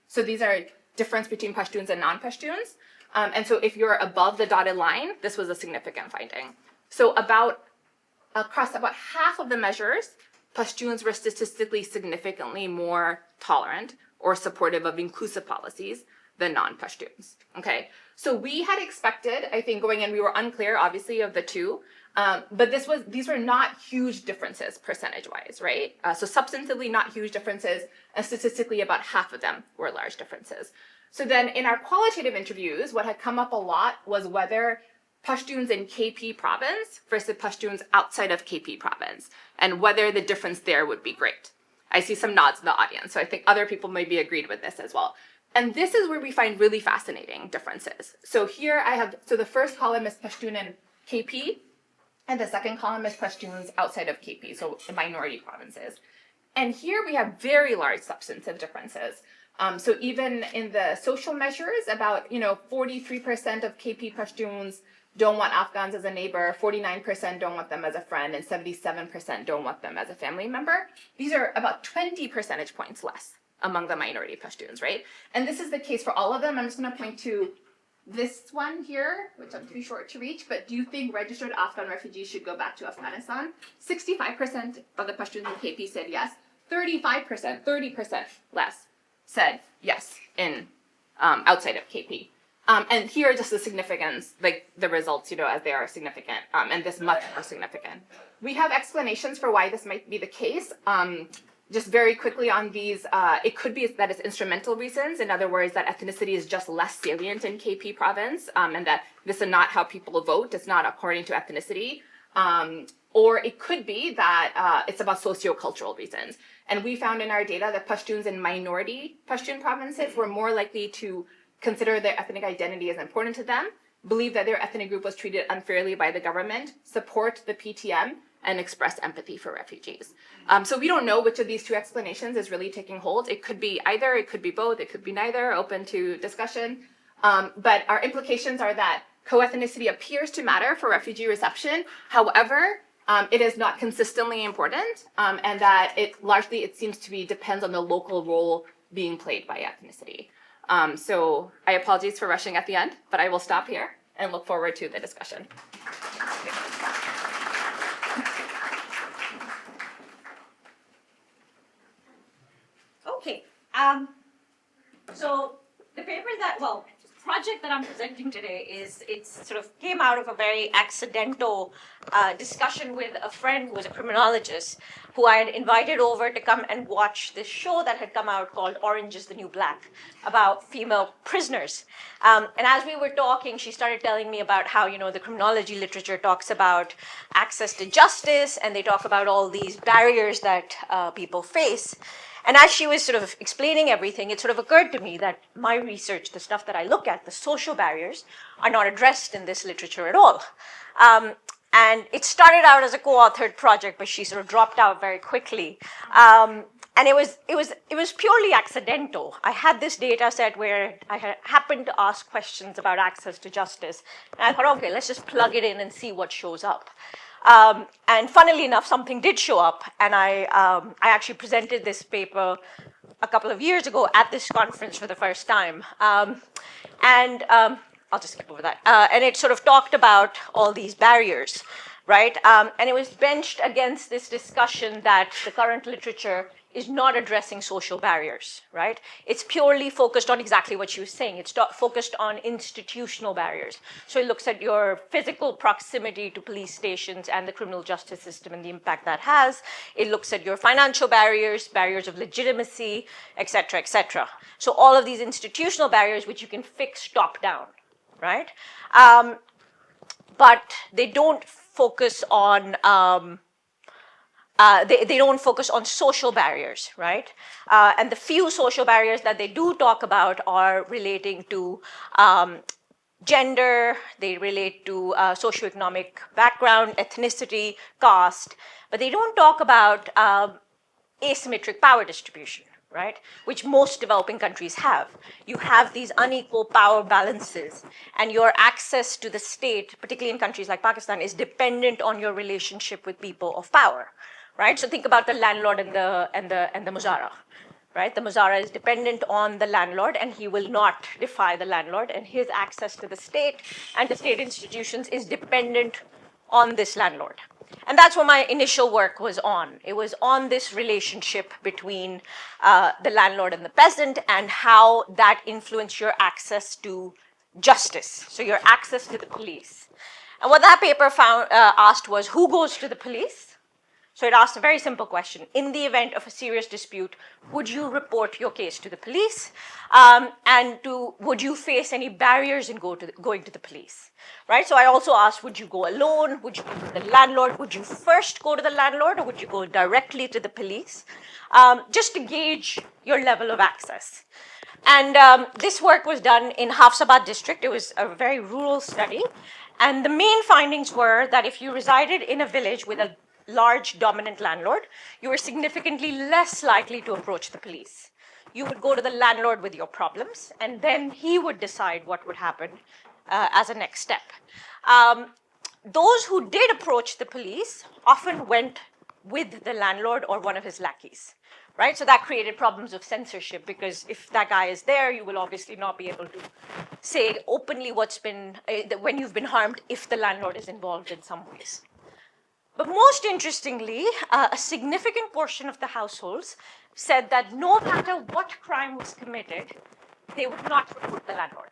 so these are difference between Pashtuns and non-Pashtuns. And so if you're above the dotted line, this was a significant finding. So across about half of the measures, Pashtuns were statistically significantly more tolerant or supportive of inclusive policies than non-Pashtuns, okay? So we had expected, I think going in, we were unclear, obviously, of the two, but these were not huge differences percentage-wise, right? So substantively not huge differences, and statistically about half of them were large differences. So then in our qualitative interviews, what had come up a lot was whether Pashtuns in KP province versus Pashtuns outside of KP province, and whether the difference there would be great. I see some nods in the audience, so I think other people maybe agreed with this as well. And this is where we find really fascinating differences. So here so the first column is Pashtun in KP, and the second column is Pashtuns outside of KP, so the minority provinces. And here we have very large substantive differences. So even in the social measures, about 43% of KP Pashtuns don't want Afghans as a neighbor, 49% don't want them as a friend, and 77% don't want them as a family member. These are about 20 percentage points less among the minority Pashtuns, right? And this is the case for all of them. I'm just going to point to this one here, which I'm too short to reach, but do you think registered Afghan refugees should go back to Afghanistan? 65% of the Pashtuns in KP said yes. 35%, 30% less said yes in outside of KP. And here are just the significance, like the results, as they are significant, and this much more significant. We have explanations for why this might be the case. Just very quickly on these, it could be that it's instrumental reasons. In other words, that ethnicity is just less salient in KP province, and that this is not how people vote. It's not according to ethnicity. Or it could be that it's about sociocultural reasons. And we found in our data that Pashtuns in minority Pashtun provinces were more likely to consider their ethnic identity as important to them, believe that their ethnic group was treated unfairly by the government, support the PTM, and express empathy for refugees. So we don't know which of these two explanations is really taking hold. It could be either, it could be both, it could be neither, open to discussion. But our implications are that co-ethnicity appears to matter for refugee reception. However, it is not consistently important, and that it seems to be depends on the local role being played by ethnicity. So I apologize for rushing at the end, but I will stop here and look forward to the discussion. Okay. So the paper project that I'm presenting today it sort of came out of a very accidental discussion with a friend who was a criminologist who I had invited over to come and watch this show that had come out called Orange is the New Black about female prisoners. And as we were talking, she started telling me about how, the criminology literature talks about access to justice, and they talk about all these barriers that people face. And as she was sort of explaining everything, it sort of occurred to me that my research, the stuff that I look at, the social barriers, are not addressed in this literature at all. And it started out as a co-authored project, but she sort of dropped out very quickly. And it was purely accidental. I had this data set where I happened to ask questions about access to justice. And I thought, okay, let's just plug it in and see what shows up. And funnily enough, something did show up, and I actually presented this paper a couple of years ago at this conference for the first time. I'll just skip over that. And it sort of talked about all these barriers, right? And it was benched against this discussion that the current literature is not addressing social barriers, right? It's purely focused on exactly what she was saying. It's focused on institutional barriers. So it looks at your physical proximity to police stations and the criminal justice system and the impact that has. It looks at your financial barriers, barriers of legitimacy, et cetera, et cetera. So all of these institutional barriers which you can fix top down, right? But they don't focus on they don't focus on social barriers, right? And the few social barriers that they do talk about are relating to gender, they relate to socioeconomic background, ethnicity, caste, but they don't talk about asymmetric power distribution, right? Which most developing countries have. You have these unequal power balances, and your access to the state, particularly in countries like Pakistan, is dependent on your relationship with people of power. Right, so think about the landlord and the muzara, right? The muzara is dependent on the landlord, and he will not defy the landlord, and his access to the state and the state institutions is dependent on this landlord. And that's what my initial work was on. It was on this relationship between the landlord and the peasant, and how that influenced your access to justice, so your access to the police. And what that paper asked was, who goes to the police? So it asked a very simple question. In the event of a serious dispute, would you report your case to the police? Would you face any barriers in going to the police? Right? So I also asked, would you go alone? Would you go to the landlord? Would you first go to the landlord, or would you go directly to the police? Just to gauge your level of access. And this work was done in Hafsabad district. It was a very rural study. And the main findings were that if you resided in a village with a large dominant landlord, you were significantly less likely to approach the police. you would go to the landlord with your problems, and then he would decide what would happen as a next step. Those who did approach the police often went with the landlord or one of his lackeys, right? So that created problems of censorship, because if that guy is there, you will obviously not be able to say openly what's been, when you've been harmed, if the landlord is involved in some ways. But most interestingly, a significant portion of the households said that no matter what crime was committed, they would not report the landlord.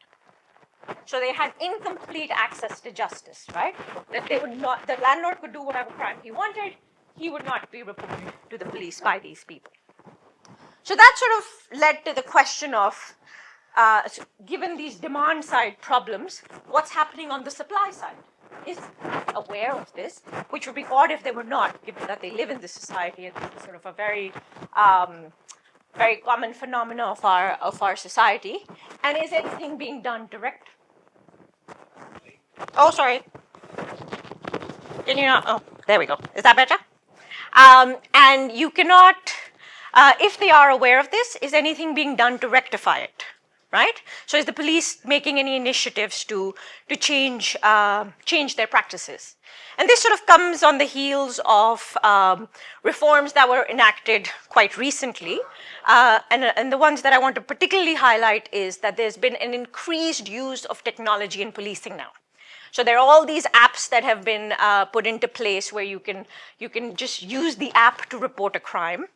So they had incomplete access to justice, right? That they would not, the landlord could do whatever crime he wanted, he would not be reported to the police by these people. So that sort of led to the question of, given these demand side problems, what's happening on the supply side? Is aware of this, which would be odd if they were not, given that they live in this society and it's sort of a very, very common phenomena of our society. And is anything being done direct? Oh, sorry. Can you not? Oh, there we go. Is that better? And you cannot, if they are aware of this, is anything being done to rectify it? Right? So is the police making any initiatives to change their practices? And this sort of comes on the heels of reforms that were enacted quite recently. And the ones that I want to particularly highlight is that there's been an increased use of technology in policing now. So there are all these apps that have been put into place where you can just use the app to report a crime.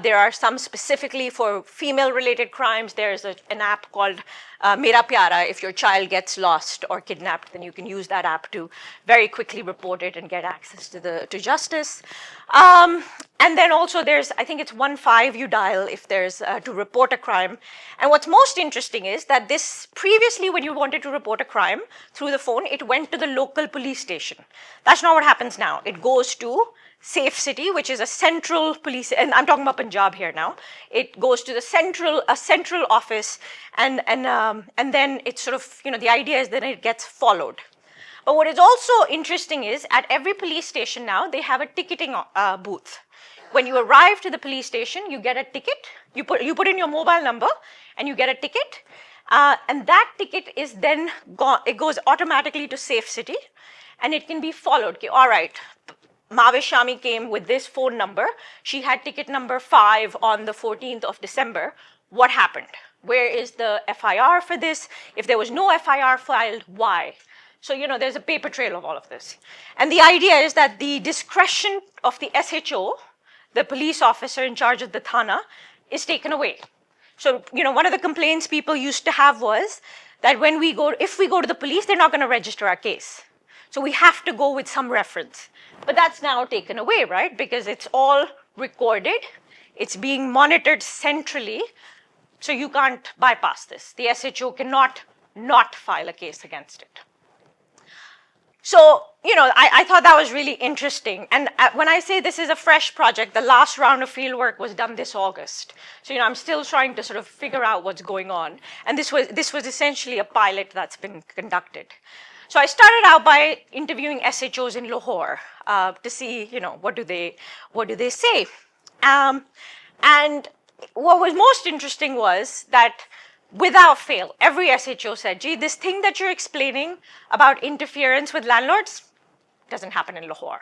There are some specifically for female-related crimes. There's an app called Mera Pyara. If your child gets lost or kidnapped, then you can use that app to very quickly report it and get access to justice. And then also there's, I think it's 15 you dial if there's to report a crime. And what's most interesting is that this previously, when you wanted to report a crime through the phone, it went to the local police station. That's not what happens now. It goes to Safe City, which is a central police, and I'm talking about Punjab here now. It goes to the central office, and then it's sort of, the idea is that it gets followed. But what is also interesting is at every police station now, they have a ticketing booth. When you arrive to the police station, you get a ticket. You put in your mobile number, and you get a ticket. And that ticket is then gone. It goes automatically to Safe City, and it can be followed. Okay, all right. Mavish Shami came with this phone number. She had ticket number 5 on the 14th of December. What happened? Where is the FIR for this? If there was no FIR filed, why? So, there's a paper trail of all of this. And the idea is that the discretion of the SHO, the police officer in charge of the Thana, is taken away. So, one of the complaints people used to have was that if we go to the police, they're not going to register our case. So we have to go with some reference. But that's now taken away, right? Because it's all recorded. It's being monitored centrally. So you can't bypass this. The SHO cannot not file a case against it. So, I thought that was really interesting. And when I say this is a fresh project, the last round of fieldwork was done this August. So, I'm still trying to sort of figure out what's going on. And this was essentially a pilot that's been conducted. So I started out by interviewing SHOs in Lahore to see, what do they say? And what was most interesting was that without fail, every SHO said, gee, this thing that you're explaining about interference with landlords doesn't happen in Lahore.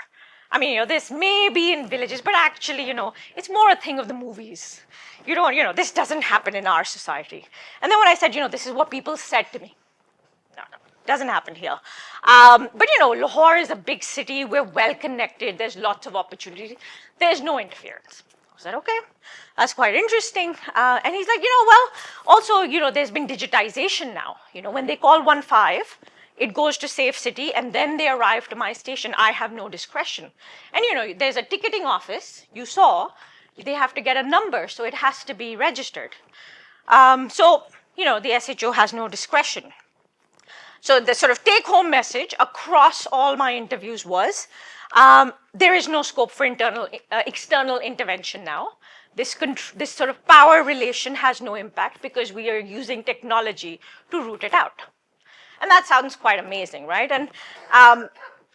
I mean, this may be in villages, but actually, it's more a thing of the movies. This doesn't happen in our society. And then when I said, this is what people said to me. No. Doesn't happen here. But Lahore is a big city. We're well connected. There's lots of opportunity. There's no interference. I said, okay, that's quite interesting. And he's like, also, there's been digitization now. When they call 15, it goes to Safe City, and then they arrive to my station. I have no discretion. And, there's a ticketing office. You saw, they have to get a number, so it has to be registered. So, the SHO has no discretion. So the sort of take-home message across all my interviews was, there is no scope for external intervention now. This sort of power relation has no impact because we are using technology to root it out. And that sounds quite amazing, right? And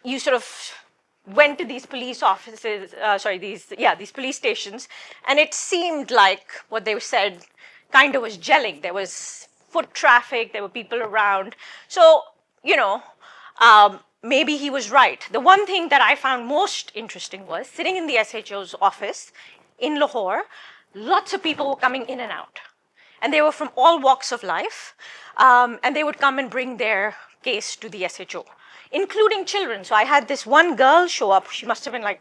you sort of went to these police offices, these police stations, and it seemed like what they said kind of was gelling. There was foot traffic, there were people around. So, maybe he was right. The one thing that I found most interesting was sitting in the SHO's office in Lahore, lots of people were coming in and out. And they were from all walks of life. And they would come and bring their case to the SHO, including children. So I had this one girl show up. She must have been like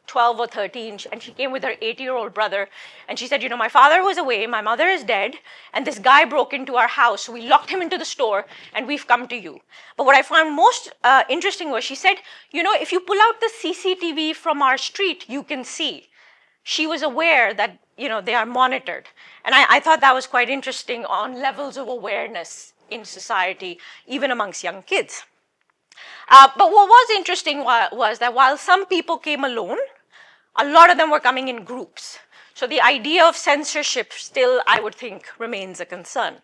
12 or 13, and she came with her 80-year-old brother, and she said, my father was away, my mother is dead, and this guy broke into our house, so we locked him into the store, and we've come to you. But what I found most interesting was she said, if you pull out the CCTV from our street, you can see. She was aware that, they are monitored. And I thought that was quite interesting on levels of awareness in society, even amongst young kids. But what was interesting was that while some people came alone, a lot of them were coming in groups. So the idea of censorship still, I would think, remains a concern.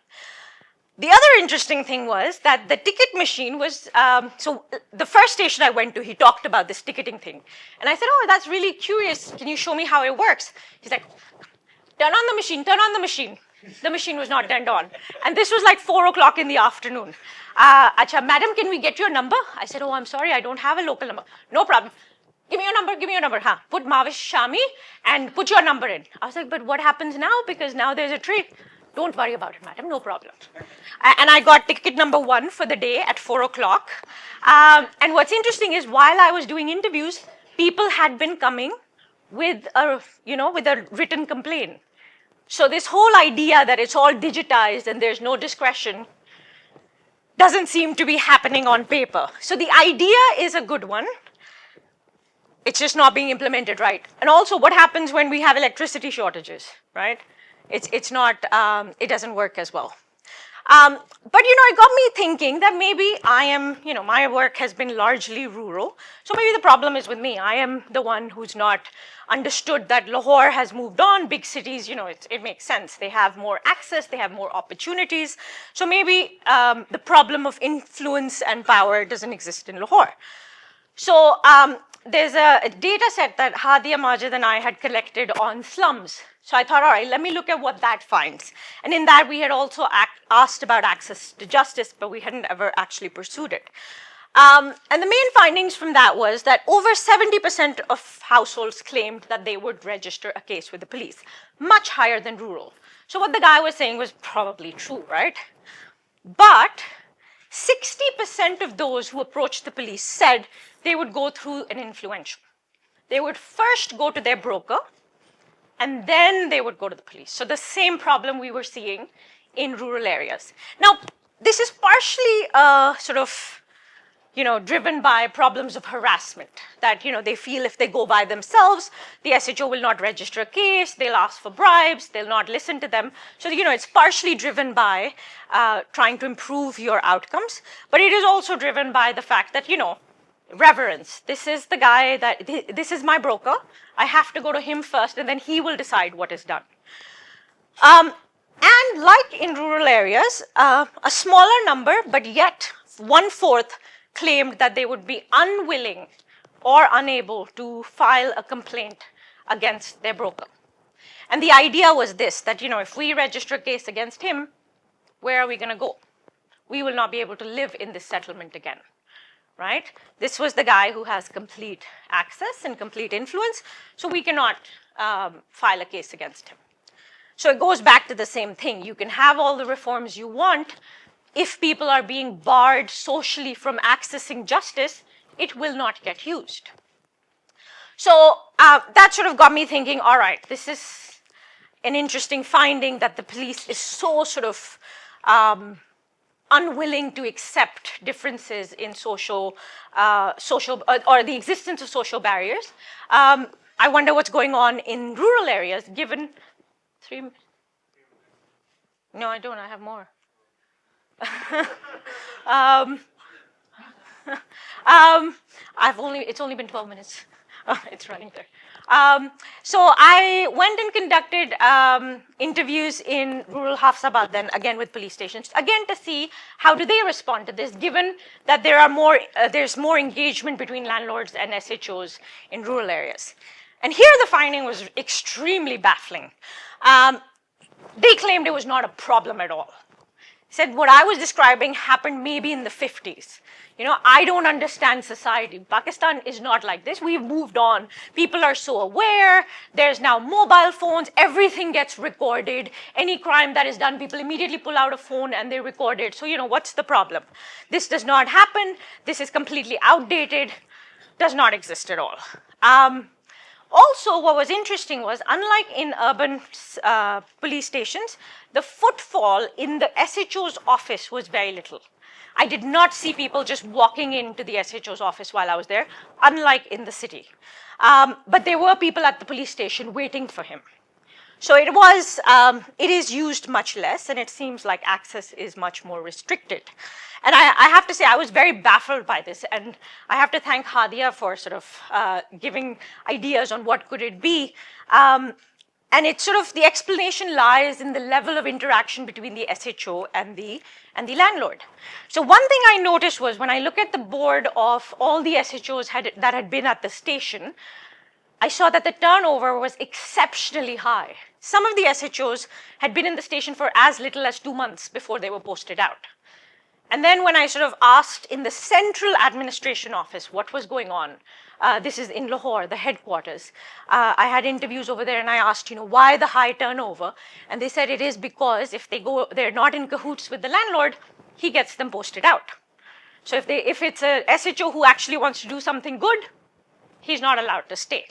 The other interesting thing was that the ticket machine was, so the first station I went to, he talked about this ticketing thing. And I said, oh, that's really curious. Can you show me how it works? He's like, turn on the machine, turn on the machine. The machine was not turned on. And this was like 4 o'clock in the afternoon. Acha, madam, can we get your number? I said, oh, I'm sorry, I don't have a local number. No problem. Give me your number, give me your number. Huh? Put Mavish Shami and put your number in. I was like, but what happens now? Because now there's a train. Don't worry about it, madam, no problem. And I got ticket number 1 for the day at 4 o'clock. And what's interesting is while I was doing interviews, people had been coming with a written complaint. So this whole idea that it's all digitized and there's no discretion doesn't seem to be happening on paper. So the idea is a good one. It's just not being implemented right. And also what happens when we have electricity shortages, right? It's not, it doesn't work as well. But, it got me thinking that maybe I am, my work has been largely rural. So maybe the problem is with me. I am the one who's not understood that Lahore has moved on. Big cities, it makes sense. They have more access, they have more opportunities. So maybe the problem of influence and power doesn't exist in Lahore. So there's a data set that Hadia Majid and I had collected on slums. So I thought, all right, let me look at what that finds. And in that, we had also asked about access to justice, but we hadn't ever actually pursued it. And the main findings from that was that over 70% of households claimed that they would register a case with the police, much higher than rural. So what the guy was saying was probably true, right? But 60% of those who approached the police said they would go through an influential. They would first go to their broker, and then they would go to the police. So the same problem we were seeing in rural areas. Now, this is partially sort of, driven by problems of harassment, that, they feel if they go by themselves, the SHO will not register a case, they'll ask for bribes, they'll not listen to them. So, it's partially driven by trying to improve your outcomes, but it is also driven by the fact that, reverence. This is the guy this is my broker. I have to go to him first, and then he will decide what is done. And like in rural areas, a smaller number, but yet 1/4 claimed that they would be unwilling or unable to file a complaint against their broker. And the idea was this, that, if we register a case against him, where are we going to go? We will not be able to live in this settlement again. Right? This was the guy who has complete access and complete influence, so we cannot file a case against him. So it goes back to the same thing. You can have all the reforms you want. If people are being barred socially from accessing justice, it will not get used. So that sort of got me thinking, all right, this is an interesting finding that the police is so sort of unwilling to accept differences in social or the existence of social barriers. I wonder what's going on in rural areas, given 3 minutes. No, I don't, I have more. It's only been 12 minutes. It's running there. So I went and conducted interviews in rural Hafsabad, then again with police stations, again to see how do they respond to this, given that there's more engagement between landlords and SHOs in rural areas. And here the finding was extremely baffling. they claimed it was not a problem at all. Said what I was describing happened maybe in the 50s. I don't understand society. Pakistan is not like this. We've moved on. People are so aware. There's now mobile phones. Everything gets recorded. Any crime that is done, people immediately pull out a phone and they record it. So, what's the problem? This does not happen. This is completely outdated. Does not exist at all. Also, what was interesting was, unlike in urban police stations, the footfall in the SHO's office was very little. I did not see people just walking into the SHO's office while I was there, unlike in the city. But there were people at the police station waiting for him. So it is used much less, and it seems like access is much more restricted. And I have to say, I was very baffled by this, and I have to thank Hadia for sort of giving ideas on what could it be. And it's sort of, the explanation lies in the level of interaction between the SHO and the landlord. So one thing I noticed was, when I look at the board of all the SHOs that had been at the station, I saw that the turnover was exceptionally high. Some of the SHOs had been in the station for as little as 2 months before they were posted out. And then when I sort of asked in the central administration office what was going on, this is in Lahore, the headquarters, I had interviews over there, and I asked, why the high turnover? And they said it is because if they're not in cahoots with the landlord, he gets them posted out. So if it's a SHO who actually wants to do something good, he's not allowed to stay.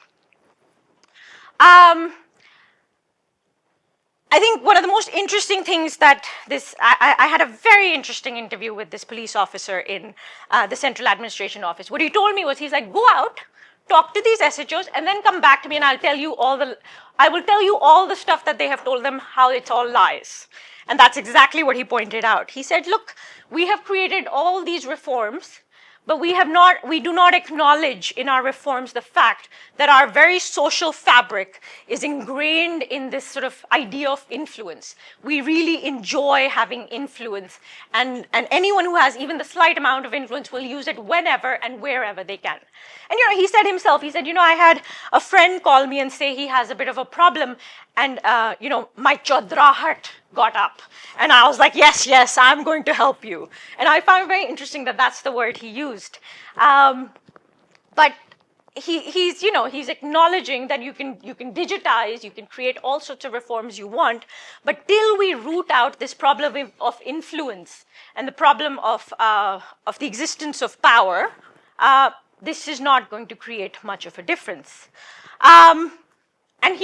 I think one of the most interesting things that I had a very interesting interview with this police officer in the central administration office. What he told me was, he's like, go out, talk to these SHOs, and then come back to me, and I will tell you all the stuff that they have told them, how it's all lies. And that's exactly what he pointed out. He said, look, we have created all these reforms, but we do not acknowledge in our reforms the fact that our very social fabric is ingrained in this sort of idea of influence. We really enjoy having influence, and anyone who has even the slight amount of influence will use it whenever and wherever they can. And he said himself, I had a friend call me and say he has a bit of a problem, and my chodrahat got up. And I was like, yes, I'm going to help you. And I found it very interesting that that's the word he used. But he's acknowledging that you can digitize, you can create all sorts of reforms you want, but till we root out this problem of influence and the problem of the existence of power, this is not going to create much of a difference. And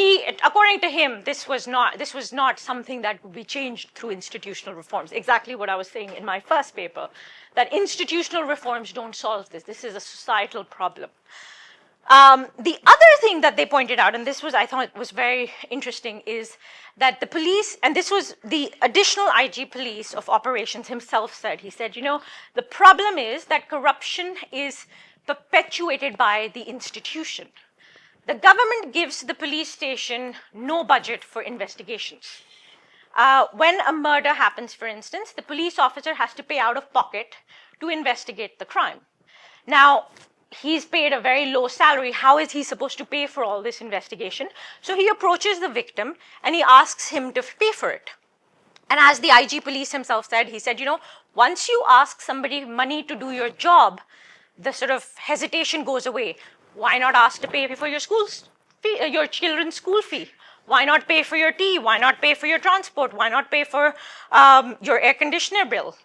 according to him, this was not something that would be changed through institutional reforms. Exactly what I was saying in my first paper, that institutional reforms don't solve this. This is a societal problem. The other thing that they pointed out, and I thought was very interesting, is that the police, and this was the additional IG police of operations himself said, he said, the problem is that corruption is perpetuated by the institution. The government gives the police station no budget for investigations. When a murder happens, for instance, the police officer has to pay out of pocket to investigate the crime. Now, he's paid a very low salary. How is he supposed to pay for all this investigation? So he approaches the victim and he asks him to pay for it. And as the IG police himself said, he said, once you ask somebody money to do your job, the sort of hesitation goes away. Why not ask to pay for your your children's school fee? Why not pay for your tea? Why not pay for your transport? Why not pay for your air conditioner bill?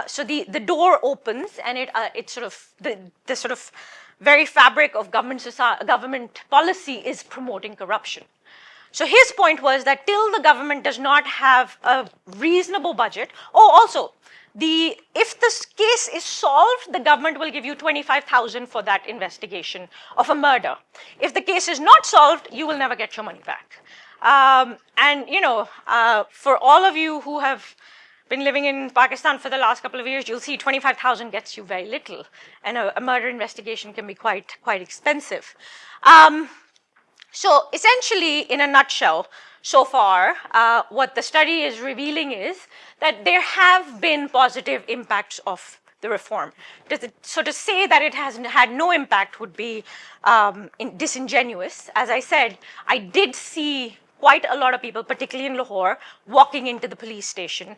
So the door opens, and it's sort of the sort of very fabric of government policy is promoting corruption. So his point was that till the government does not have a reasonable budget, also, if this case is solved, the government will give you 25,000 for that investigation of a murder. If the case is not solved, you will never get your money back. For all of you who have been living in Pakistan for the last couple of years, you'll see 25,000 gets you very little, and a murder investigation can be quite expensive. So essentially, in a nutshell, so far, what the study is revealing is that there have been positive impacts of the reform. So to say that it has had no impact would be disingenuous. As I said, I did see quite a lot of people, particularly in Lahore, walking into the police station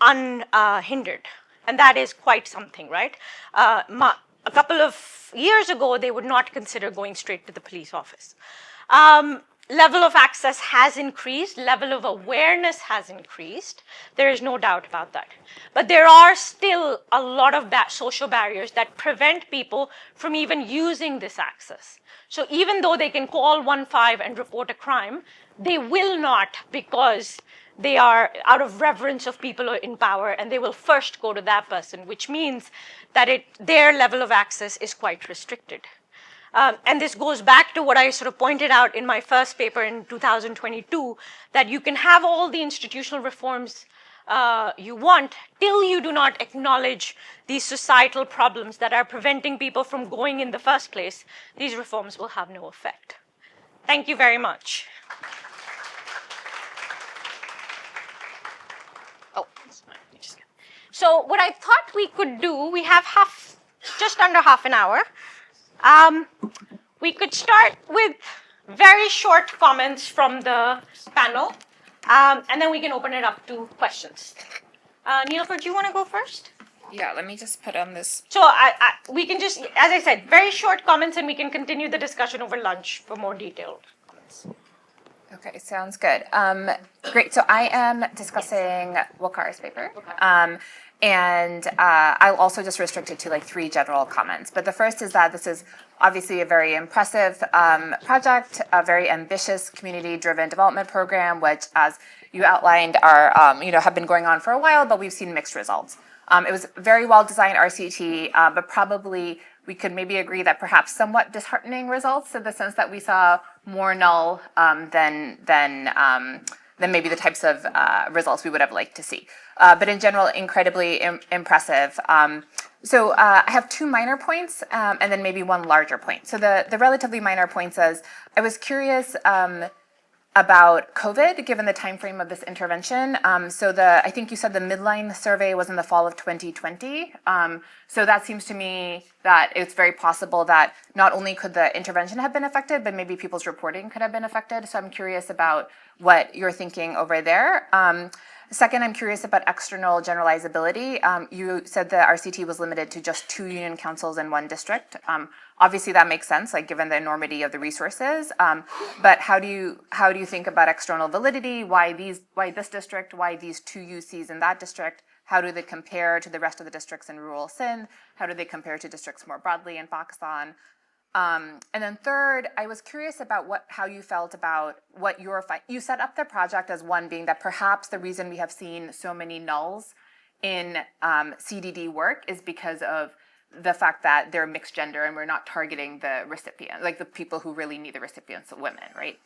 unhindered. And that is quite something, right? A couple of years ago, they would not consider going straight to the police office. Level of access has increased, level of awareness has increased. There is no doubt about that. But there are still a lot of social barriers that prevent people from even using this access. So even though they can call 1-5 and report a crime, they will not, because they are out of reverence of people in power, and they will first go to that person, which means that their level of access is quite restricted. And this goes back to what I sort of pointed out in my first paper in 2022, that you can have all the institutional reforms you want till you do not acknowledge these societal problems that are preventing people from going in the first place. These reforms will have no effect. Thank you very much. Oh, so what I thought we could do, we have just under half an hour. We could start with very short comments from the panel, and then we can open it up to questions. Nilofer, do you want to go first? Yeah, let me just put on this. So we can just, as I said, very short comments, and we can continue the discussion over lunch for more detailed comments. Okay, sounds good. Great. So I am discussing Waqar's paper. And I'll also just restrict it to like 3 general comments. But the first is that this is obviously a very impressive project, a very ambitious community-driven development program, which, as you outlined, are have been going on for a while, but we've seen mixed results. It was very well-designed RCT, but probably we could maybe agree that perhaps somewhat disheartening results, in the sense that we saw more null than maybe the types of results we would have liked to see. But in general, incredibly impressive. So I have 2 minor points and then maybe 1 larger point. So the relatively minor points is, I was curious about COVID, given the time frame of this intervention. So I think you said the midline survey was in the fall of 2020. So that seems to me that it's very possible that not only could the intervention have been affected, but maybe people's reporting could have been affected. So I'm curious about what you're thinking over there. Second, I'm curious about external generalizability. You said the RCT was limited to just 2 union councils in 1 district. Obviously, that makes sense, like given the enormity of the resources. But how do you think about external validity? Why this district? Why these 2 UCs in that district? How do they compare to the rest of the districts in rural Sindh? How do they compare to districts more broadly in Pakistan? And then third, I was curious about how you felt about what you set up the project as one being that perhaps the reason we have seen so many nulls in CDD work is because of the fact that they're mixed gender and we're not targeting the recipient, like the people who really need the recipients, the women, right?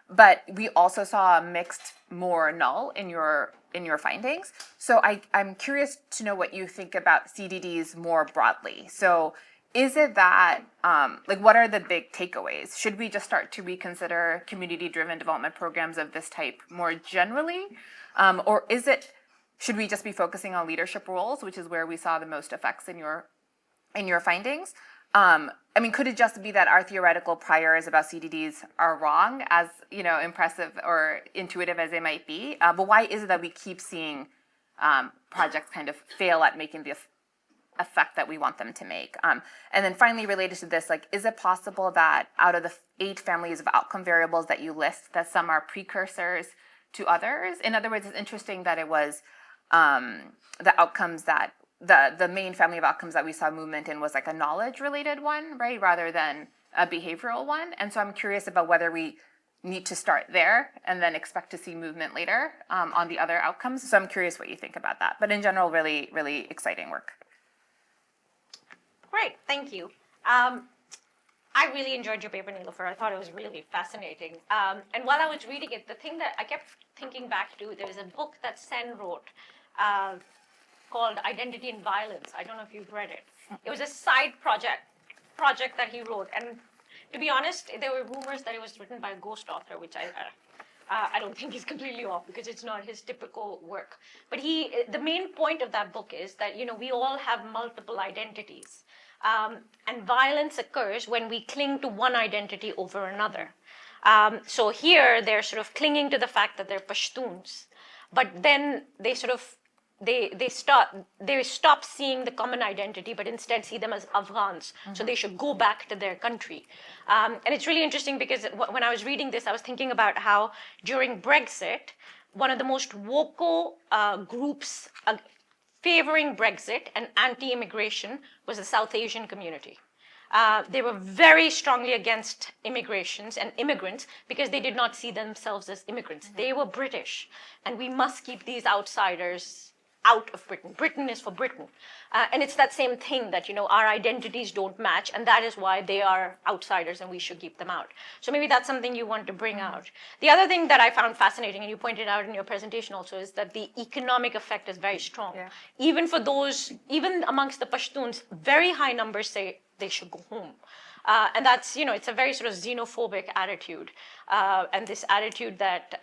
But we also saw a mixed more null in your findings. So I'm curious to know what you think about CDDs more broadly. So is it that, what are the big takeaways? Should we just start to reconsider community-driven development programs of this type more generally? Or should we just be focusing on leadership roles, which is where we saw the most effects in your findings? Could it just be that our theoretical priors about CDDs are wrong, as impressive or intuitive as they might be? But why is it that we keep seeing projects kind of fail at making the effect that we want them to make? And then finally, related to this, is it possible that out of the 8 families of outcome variables that you list, that some are precursors to others? In other words, it's interesting that it was the outcomes that the main family of outcomes that we saw movement in was like a knowledge-related one, right, rather than a behavioral one. And so I'm curious about whether we need to start there and then expect to see movement later on the other outcomes. So I'm curious what you think about that. But in general, really, really exciting work. Great, thank you. I really enjoyed your paper, Nilofer. I thought it was really fascinating. And while I was reading it, the thing that I kept thinking back to, there was a book that Sen wrote called Identity and Violence. I don't know if you've read it. It was a side project that he wrote. And to be honest, there were rumors that it was written by a ghost author, which I don't think is completely off because it's not his typical work. But the main point of that book is that, we all have multiple identities. And violence occurs when we cling to one identity over another. So here they're sort of clinging to the fact that they're Pashtuns, but then they sort of they stop seeing the common identity, but instead see them as Afghans. So they should go back to their country. And it's really interesting because when I was reading this, I was thinking about how during Brexit, one of the most vocal groups favoring Brexit and anti-immigration was the South Asian community. They were very strongly against immigrations and immigrants because they did not see themselves as immigrants. They were British, and we must keep these outsiders out of Britain. Britain is for Britain. And it's that same thing that, our identities don't match, and that is why they are outsiders and we should keep them out. So maybe that's something you want to bring out. The other thing that I found fascinating, and you pointed out in your presentation also, is that the economic effect is very strong. Yeah. Even for those, even amongst the Pashtuns, very high numbers say they should go home. And that's, it's a very sort of xenophobic attitude. And this attitude that,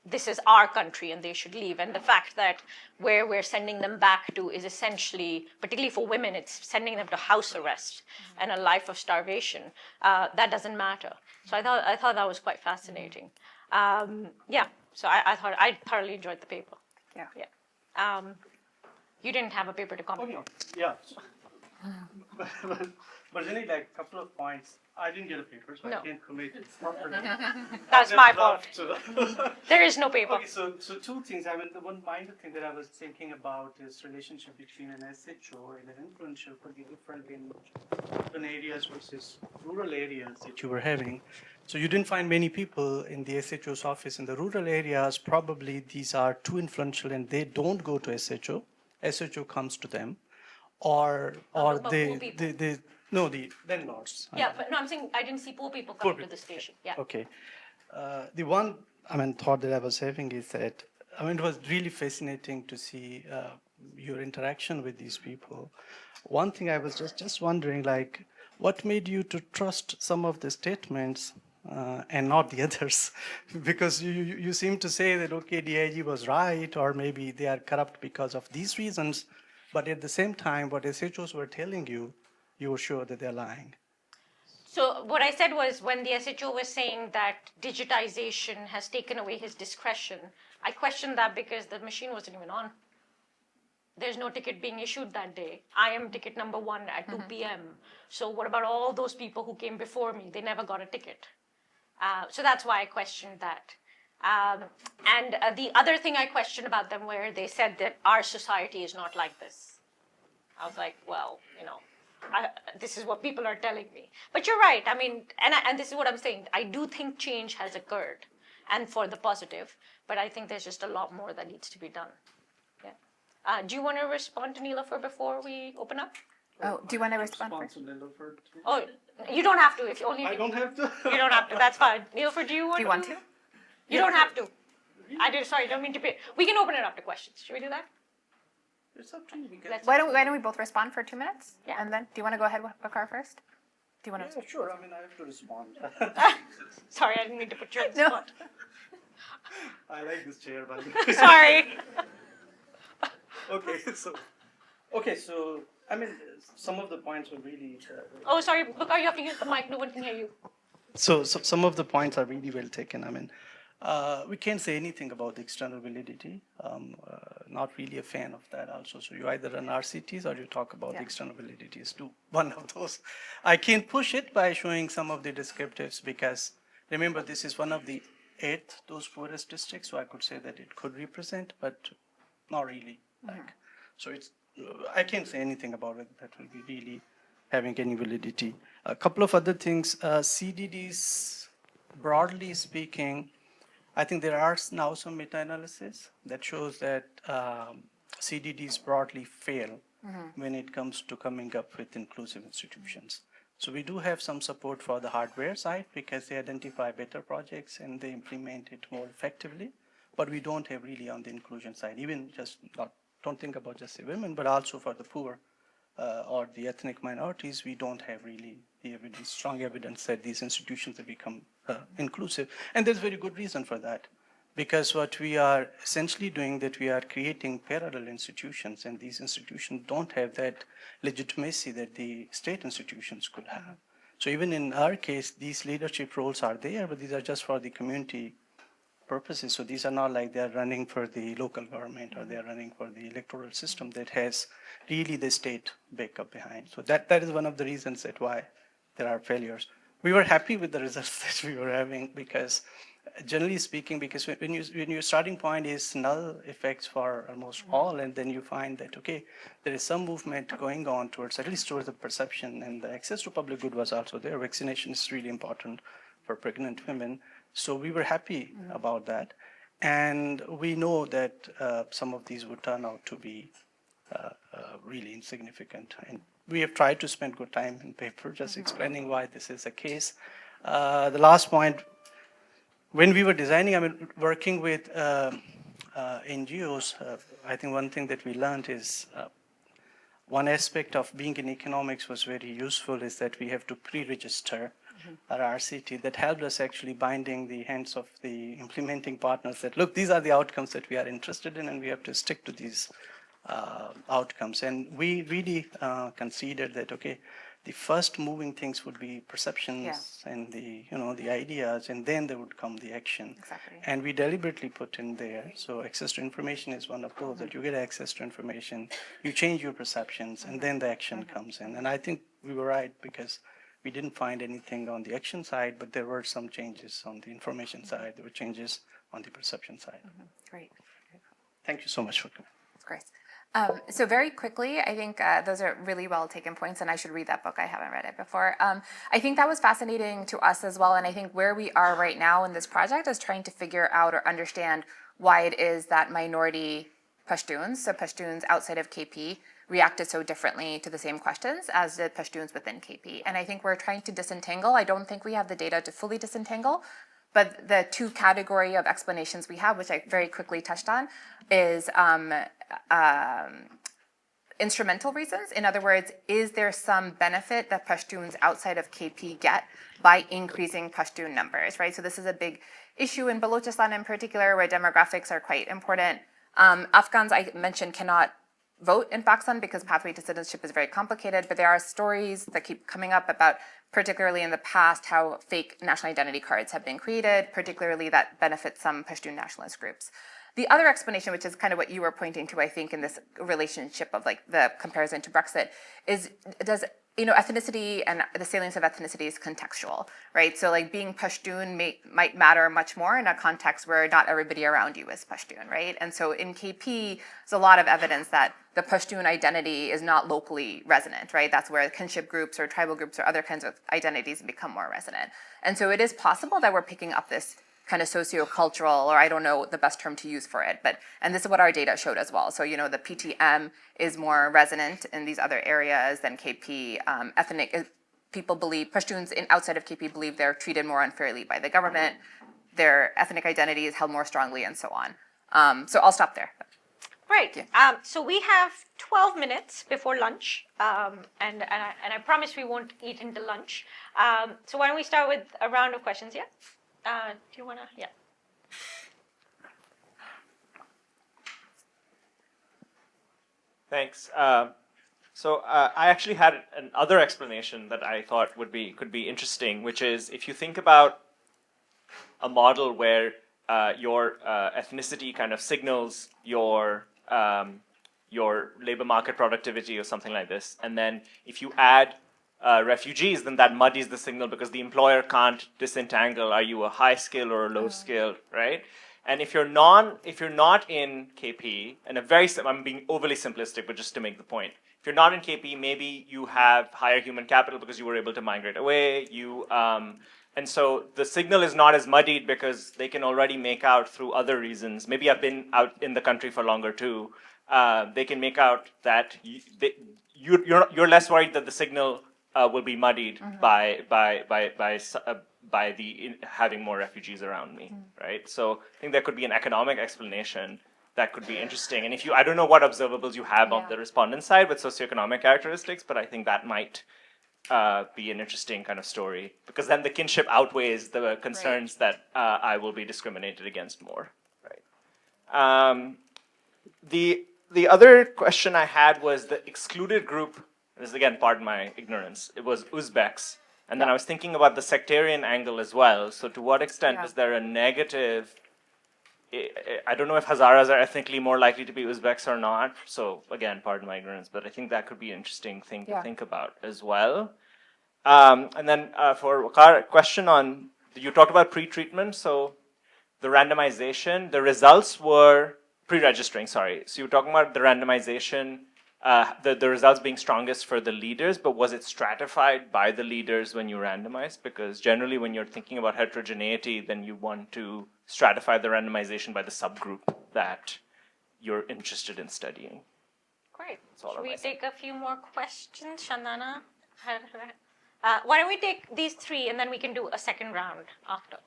this is our country and they should leave. And the fact that where we're sending them back to is essentially, particularly for women, it's sending them to house arrest and a life of starvation. That doesn't matter. So I thought that was quite fascinating. So I thoroughly enjoyed the paper. Yeah. You didn't have a paper to comment on. Yeah. But really, like a couple of points. I didn't get a paper, so No. I can't commit it properly. That's my fault. fault. There is no paper. Okay, so two things. I mean, the one minor thing that I was thinking about is relationship between an SHO and an influential could be different in urban areas versus rural areas that you were having. So you didn't find many people in the SHO's office in the rural areas. Probably these are too influential and they don't go to SHO. SHO comes to them, or about poor they people. the landlords. Yeah, but no, I'm saying I didn't see poor people Poor coming to the people. station. Yeah. Okay. The one, thought that I was having is that, it was really fascinating to see your interaction with these people. One thing I was just wondering, like, what made you to trust some of the statements and not the others? Because you seem to say that, okay, DIG was right, or maybe they are corrupt because of these reasons, but at the same time, what SHOs were telling you, you were sure that they're lying. So what I said was when the SHO was saying that digitization has taken away his discretion, I questioned that because the machine wasn't even on. There's no ticket being issued that day. I am ticket number 1 at 2 p.m. So what about all those people who came before me? They never got a ticket. So that's why I questioned that. And the other thing I questioned about them where they said that our society is not like this. I was like, well, this is what people are telling me. But you're right. I mean, and this is what I'm saying. I do think change has occurred, and for the positive. But I think there's just a lot more that needs to be done. Yeah. Do you want to respond to Nilofer before we open up? Oh, do you want to respond first? Oh, you don't have to. If you only. I don't have to. You don't have to. That's fine. Nilofer, do you want? Do you want to? You don't have to. Sorry, don't mean to. We can open it up to questions. Should we do that? It's up to you. Let's- Why don't we both respond for 2 minutes? Yeah. And then, do you want to go ahead with Waqar first? Do you want to? Yeah, sure. I have to respond. Sorry, I didn't mean to put you on the No. spot. I like this chair, by the way. Sorry. Okay, so some of the points were really. Oh, sorry. Look, you have to use the mic. No one can hear you. So some of the points are really well taken. We can't say anything about the external validity. Not really a fan of that also. So you either run RCTs or you talk about the external validities too. One of those. I can push it by showing some of the descriptives because remember this is one of the 8 those poorest districts. So I could say that it could represent, but not really. So it's I can't say anything about it that will be really having any validity. A couple of other things. CDDs, broadly speaking, I think there are now some meta-analysis that shows that CDDs broadly fail when it comes to coming up with inclusive institutions. So we do have some support for the hardware side because they identify better projects and they implement it more effectively. But we don't have really on the inclusion side, even just don't think about just the women, but also for the poor or the ethnic minorities, we don't have really the evidence, strong evidence that these institutions have become inclusive. And there's very good reason for that. Because what we are essentially doing that we are creating parallel institutions and these institutions don't have that legitimacy that the state institutions could have. So even in our case, these leadership roles are there, but these are just for the community purposes. So these are not like they're running for the local government or they're running for the electoral system that has really the state backup behind. So that is one of the reasons that why there are failures. We were happy with the results that we were having because generally speaking, because when your starting point is null effects for almost all, and then you find that, okay, there is some movement going on towards, at least towards the perception, and the access to public good was also there. Vaccination is really important for pregnant women. So we were happy about that. And we know that some of these would turn out to be really insignificant. And we have tried to spend good time in paper just explaining why this is the case. The last point, when we were designing, I mean, working with NGOs, I think one thing that we learned is one aspect of being in economics was very useful is that we have to pre-register our RCT. That helped us actually binding the hands of the implementing partners that, look, these are the outcomes that we are interested in and we have to stick to these outcomes. And we really considered that, okay, the first moving things would be perceptions and the, the ideas, and then there would come the action. Exactly. And we deliberately put in there. So access to information is one of those, that you get access to information, you change your perceptions, and then the action comes in. And I think we were right because we didn't find anything on the action side, but there were some changes on the information side. There were changes on the perception side. Great. Thank you so much for coming. Of course. So very quickly, I think those are really well taken points, and I should read that book. I haven't read it before. I think that was fascinating to us as well, and I think where we are right now in this project is trying to figure out or understand why it is that minority Pashtuns, so Pashtuns outside of KP, reacted so differently to the same questions as did Pashtuns within KP. And I think we're trying to disentangle. I don't think we have the data to fully disentangle, but the two category of explanations we have, which I very quickly touched on, is instrumental reasons. In other words, is there some benefit that Pashtuns outside of KP get by increasing Pashtun numbers, right? So this is a big issue in Balochistan in particular, where demographics are quite important. Afghans, I mentioned, cannot vote in Pakistan because pathway to citizenship is very complicated, but there are stories that keep coming up about, particularly in the past, how fake national identity cards have been created, particularly that benefit some Pashtun nationalist groups. The other explanation, which is kind of what you were pointing to, I think, in this relationship of like the comparison to Brexit, is does ethnicity and the salience of ethnicity is contextual, right? So like being Pashtun might matter much more in a context where not everybody around you is Pashtun, right? And so in KP, there's a lot of evidence that the Pashtun identity is not locally resonant, right? That's where kinship groups or tribal groups or other kinds of identities become more resonant. And so it is possible that we're picking up this kind of sociocultural, or I don't know the best term to use for it, and this is what our data showed as well. So, the PTM is more resonant in these other areas than KP. People believe, Pashtuns outside of KP believe they're treated more unfairly by the government, their ethnic identity is held more strongly, and so on. So I'll stop there. Right. So we have 12 minutes before lunch, and I promise we won't eat into lunch. So why don't we start with a round of questions, yeah? Do you want to? Yeah. Thanks. So I actually had another explanation that I thought could be interesting, which is if you think about a model where your ethnicity kind of signals your labor market productivity or something like this, and then if you add refugees, then that muddies the signal because the employer can't disentangle, are you a high skill or a low skill, right? And if you're not in KP, and I'm being overly simplistic, but just to make the point, if you're not in KP, maybe you have higher human capital because you were able to migrate away. And so the signal is not as muddied because they can already make out through other reasons. Maybe I've been out in the country for longer too. They can make out that you're less worried that the signal will be muddied by having more refugees around me, right? So I think there could be an economic explanation that could be interesting. And I don't know what observables you have on the respondent side with socioeconomic characteristics, but I think that might be an interesting kind of story because then the kinship outweighs the concerns that I will be discriminated against more, right? The other question I had was the excluded group. This is again, pardon my ignorance. It was Uzbeks. And then I was thinking about the sectarian angle as well. So to what extent Yeah. is there a negative? I don't know if Hazaras are ethnically more likely to be Uzbeks or not. So again, pardon my ignorance, but I think that could be an interesting thing to Yeah. think about as well. And then for Waqar, question on, you talked about pre-treatment. So the randomization, the results were pre-registering, sorry. So you were talking about the randomization, the results being strongest for the leaders, but was it stratified by the leaders when you randomized? Because generally when you're thinking about heterogeneity, then you want to stratify the randomization by the subgroup that you're interested in studying. Great. all Should on we my side. take a few more questions, Chandana? Why don't we take these three and then we can do a second round after?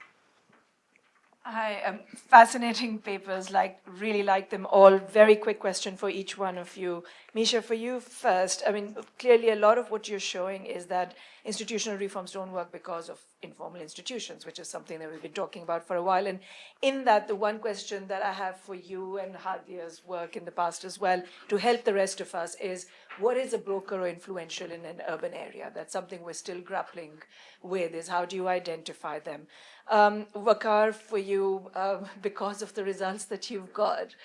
Hi, fascinating papers, really like them all. Very quick question for each one of you. Misha, for you first, I mean, clearly a lot of what you're showing is that institutional reforms don't work because of informal institutions, which is something that we've been talking about for a while. And in that, the one question that I have for you and Hadia's work in the past as well, to help the rest of us, is what is a broker or influential in an urban area? That's something we're still grappling with, is how do you identify them? Waqar, for you, because of the results that you've got,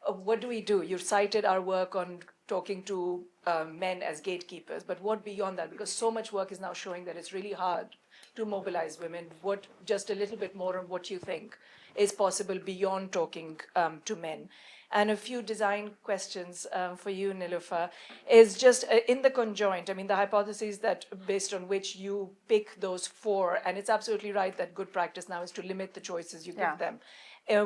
what do we do? You cited our work on talking to men as gatekeepers, but what beyond that? Because so much work is now showing that it's really hard to mobilize women. What, just a little bit more on what you think is possible beyond talking to men. And a few design questions for you, Niloufar, is just in the conjoint, I mean, the hypothesis that based on which you pick those four, and it's absolutely right that good practice now is to limit the choices you give them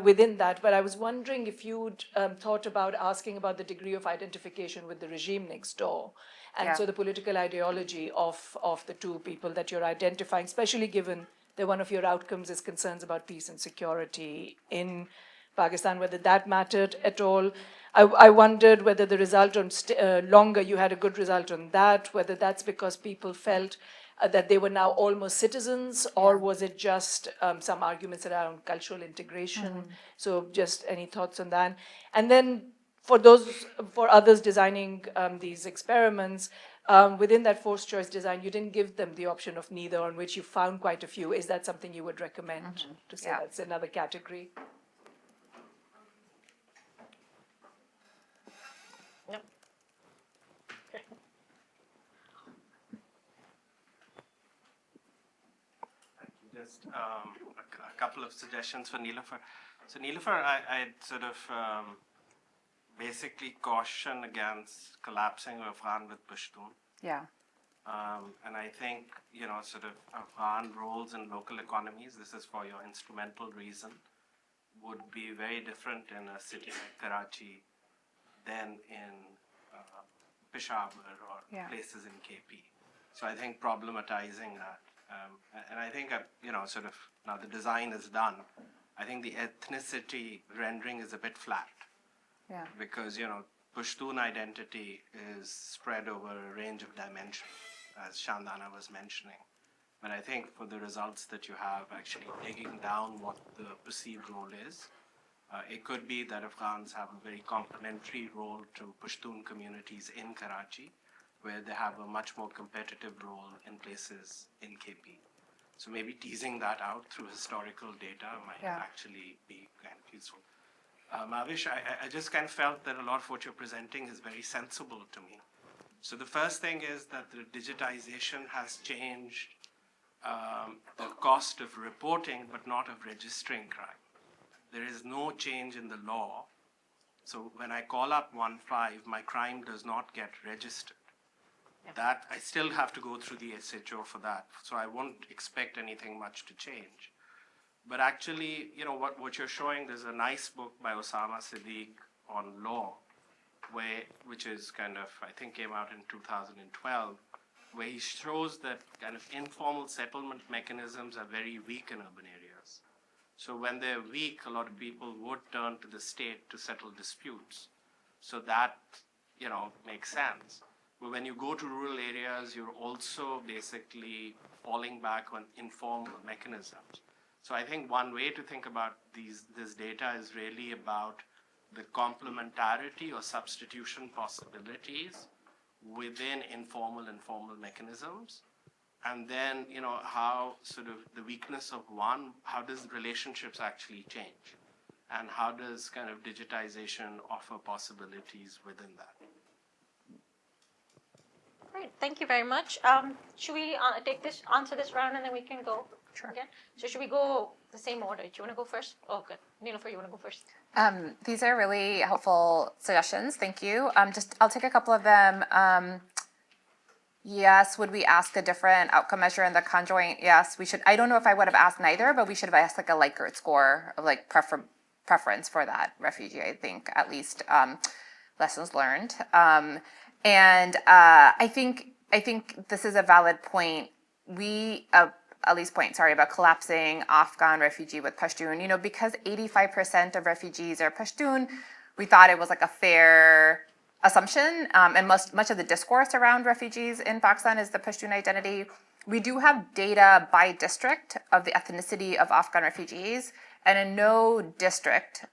within that. But I was wondering if you'd thought about asking about the degree of identification with the regime next door. And so the political ideology of the two people that you're identifying, especially given that one of your outcomes is concerns about peace and security in Pakistan, whether that mattered at all. I wondered whether the result on longer, you had a good result on that, whether that's because people felt that they were now almost citizens, or was it just some arguments around cultural integration? So just any thoughts on that? And then for others designing these experiments, within that forced choice design, you didn't give them the option of neither, on which you found quite a few. Is that something you would recommend to say that's another category? No. Just a couple of suggestions for Niloufar. So Niloufar, I'd sort of basically caution against collapsing Afghan with Pashtun. Yeah. And I think, sort of Afghan roles in local economies, this is for your instrumental reason, would be very different in a city like Karachi than in Peshawar or places in KP. So I think problematizing that. And I think, sort of now the design is done. I think the ethnicity rendering is a bit flat. Yeah. Because, Pashtun identity is spread over a range of dimensions, as Chandana was mentioning. But I think for the results that you have, actually digging down what the perceived role is, it could be that Afghans have a very complementary role to Pashtun communities in Karachi, where they have a much more competitive role in places in KP. So maybe teasing that out through historical data might actually be kind of useful. Mavish, I just kind of felt that a lot of what you're presenting is very sensible to me. So the first thing is that the digitization has changed the cost of reporting, but not of registering crime. There is no change in the law. So when I call up 1-5, my crime does not get registered. That I still have to go through the SHO for that. So I won't expect anything much to change. But actually, what you're showing, there's a nice book by Osama Siddiq on law, which is kind of, I think came out in 2012, where he shows that kind of informal settlement mechanisms are very weak in urban areas. So when they're weak, a lot of people would turn to the state to settle disputes. So that, makes sense. But when you go to rural areas, you're also basically falling back on informal mechanisms. So I think one way to think about this data is really about the complementarity or substitution possibilities within informal and formal mechanisms, and then, how sort of the weakness of one, how does relationships actually change? And how does kind of digitization offer possibilities within that? Great, thank you very much. Should we answer this round and then we can go again? So should we go the same order? Do you want to go first? Oh, good. Nilofer, you want to go first? These are really helpful suggestions. Thank you. I'll take a couple of them. Yes, would we ask a different outcome measure in the conjoint? Yes, we should. I don't know if I would have asked neither, but we should have asked like a Likert score of like preference for that refugee. I think at least lessons learned. I think this is a valid point. Ali's point, sorry, about collapsing Afghan refugee with Pashtun. Because 85% of refugees are Pashtun, we thought it was like a fair assumption, and much of the discourse around refugees in Pakistan is the Pashtun identity. We do have data by district of the ethnicity of Afghan refugees, and in no district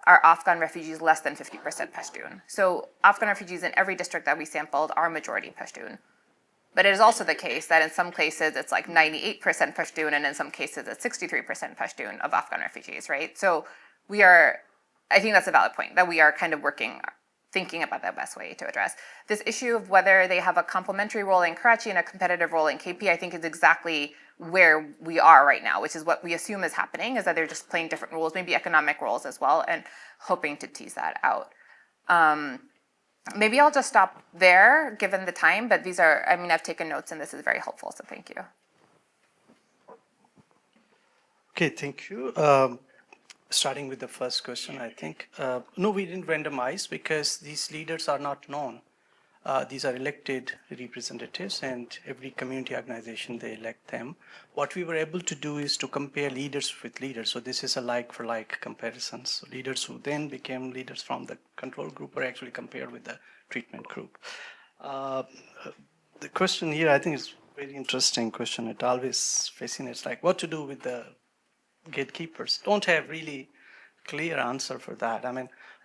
are Afghan refugees less than 50% Pashtun. So Afghan refugees in every district that we sampled are majority Pashtun. But it is also the case that in some places it's like 98% Pashtun, and in some cases it's 63% Pashtun of Afghan refugees, right? So I think that's a valid point, that we are kind of thinking about the best way to address. This issue of whether they have a complementary role in Karachi and a competitive role in KP, I think is exactly where we are right now, which is what we assume is happening, is that they're just playing different roles, maybe economic roles as well, and hoping to tease that out. Maybe I'll just stop there, given the time, but I've taken notes and this is very helpful, so thank you. Okay, thank you. Starting with the first question, I think. No, we didn't randomize because these leaders are not known. These are elected representatives, and every community organization, they elect them. What we were able to do is to compare leaders with leaders. So this is a like-for-like comparison. So leaders who then became leaders from the control group were actually compared with the treatment group. The question here, I think, is a very interesting question. It always fascinates, like what to do with the gatekeepers. Don't have really clear answer for that.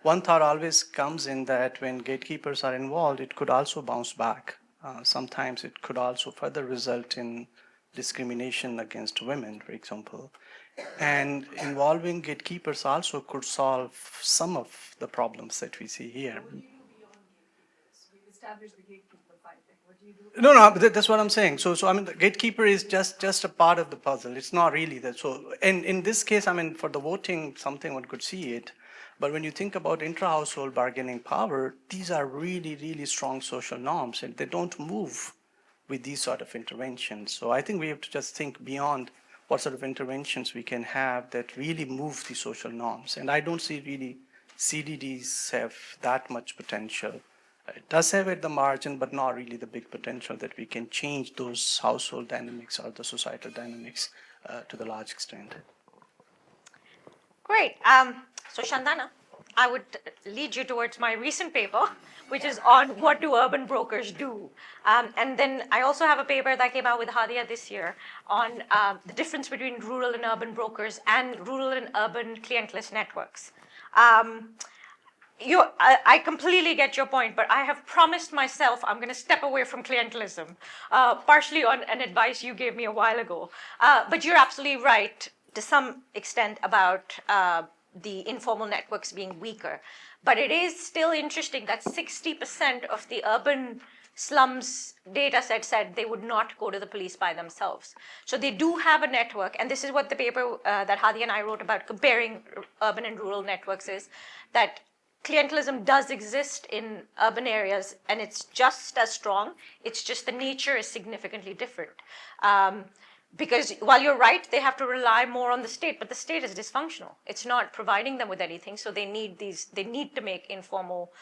One thought always comes in that when gatekeepers are involved, it could also bounce back. Sometimes it could also further result in discrimination against women, for example. And involving gatekeepers also could solve some of the problems that we see here. We've established the gatekeeper fighting. What do you do? No, that's what I'm saying. So the gatekeeper is just a part of the puzzle. It's not really that. So, in this case, for the voting, something one could see it. But when you think about intra-household bargaining power, these are really, really strong social norms, and they don't move with these sort of interventions. So I think we have to just think beyond what sort of interventions we can have that really move the social norms. And I don't see really CDDs have that much potential. It does have at the margin, but not really the big potential that we can change those household dynamics or the societal dynamics to the large extent. Great. So Shandana, I would lead you towards my recent paper, which is on what do urban brokers do. And then I also have a paper that came out with Hadia this year on the difference between rural and urban brokers and rural and urban clientelist networks. I completely get your point, but I have promised myself I'm going to step away from clientelism, partially on an advice you gave me a while ago. But you're absolutely right to some extent about the informal networks being weaker. But it is still interesting that 60% of the urban slums data set said they would not go to the police by themselves. So they do have a network, and this is what the paper that Hadi and I wrote about comparing urban and rural networks is, that clientelism does exist in urban areas, and it's just as strong. It's just the nature is significantly different. Because while you're right, they have to rely more on the state, but the state is dysfunctional. It's not providing them with anything, so they need to make informal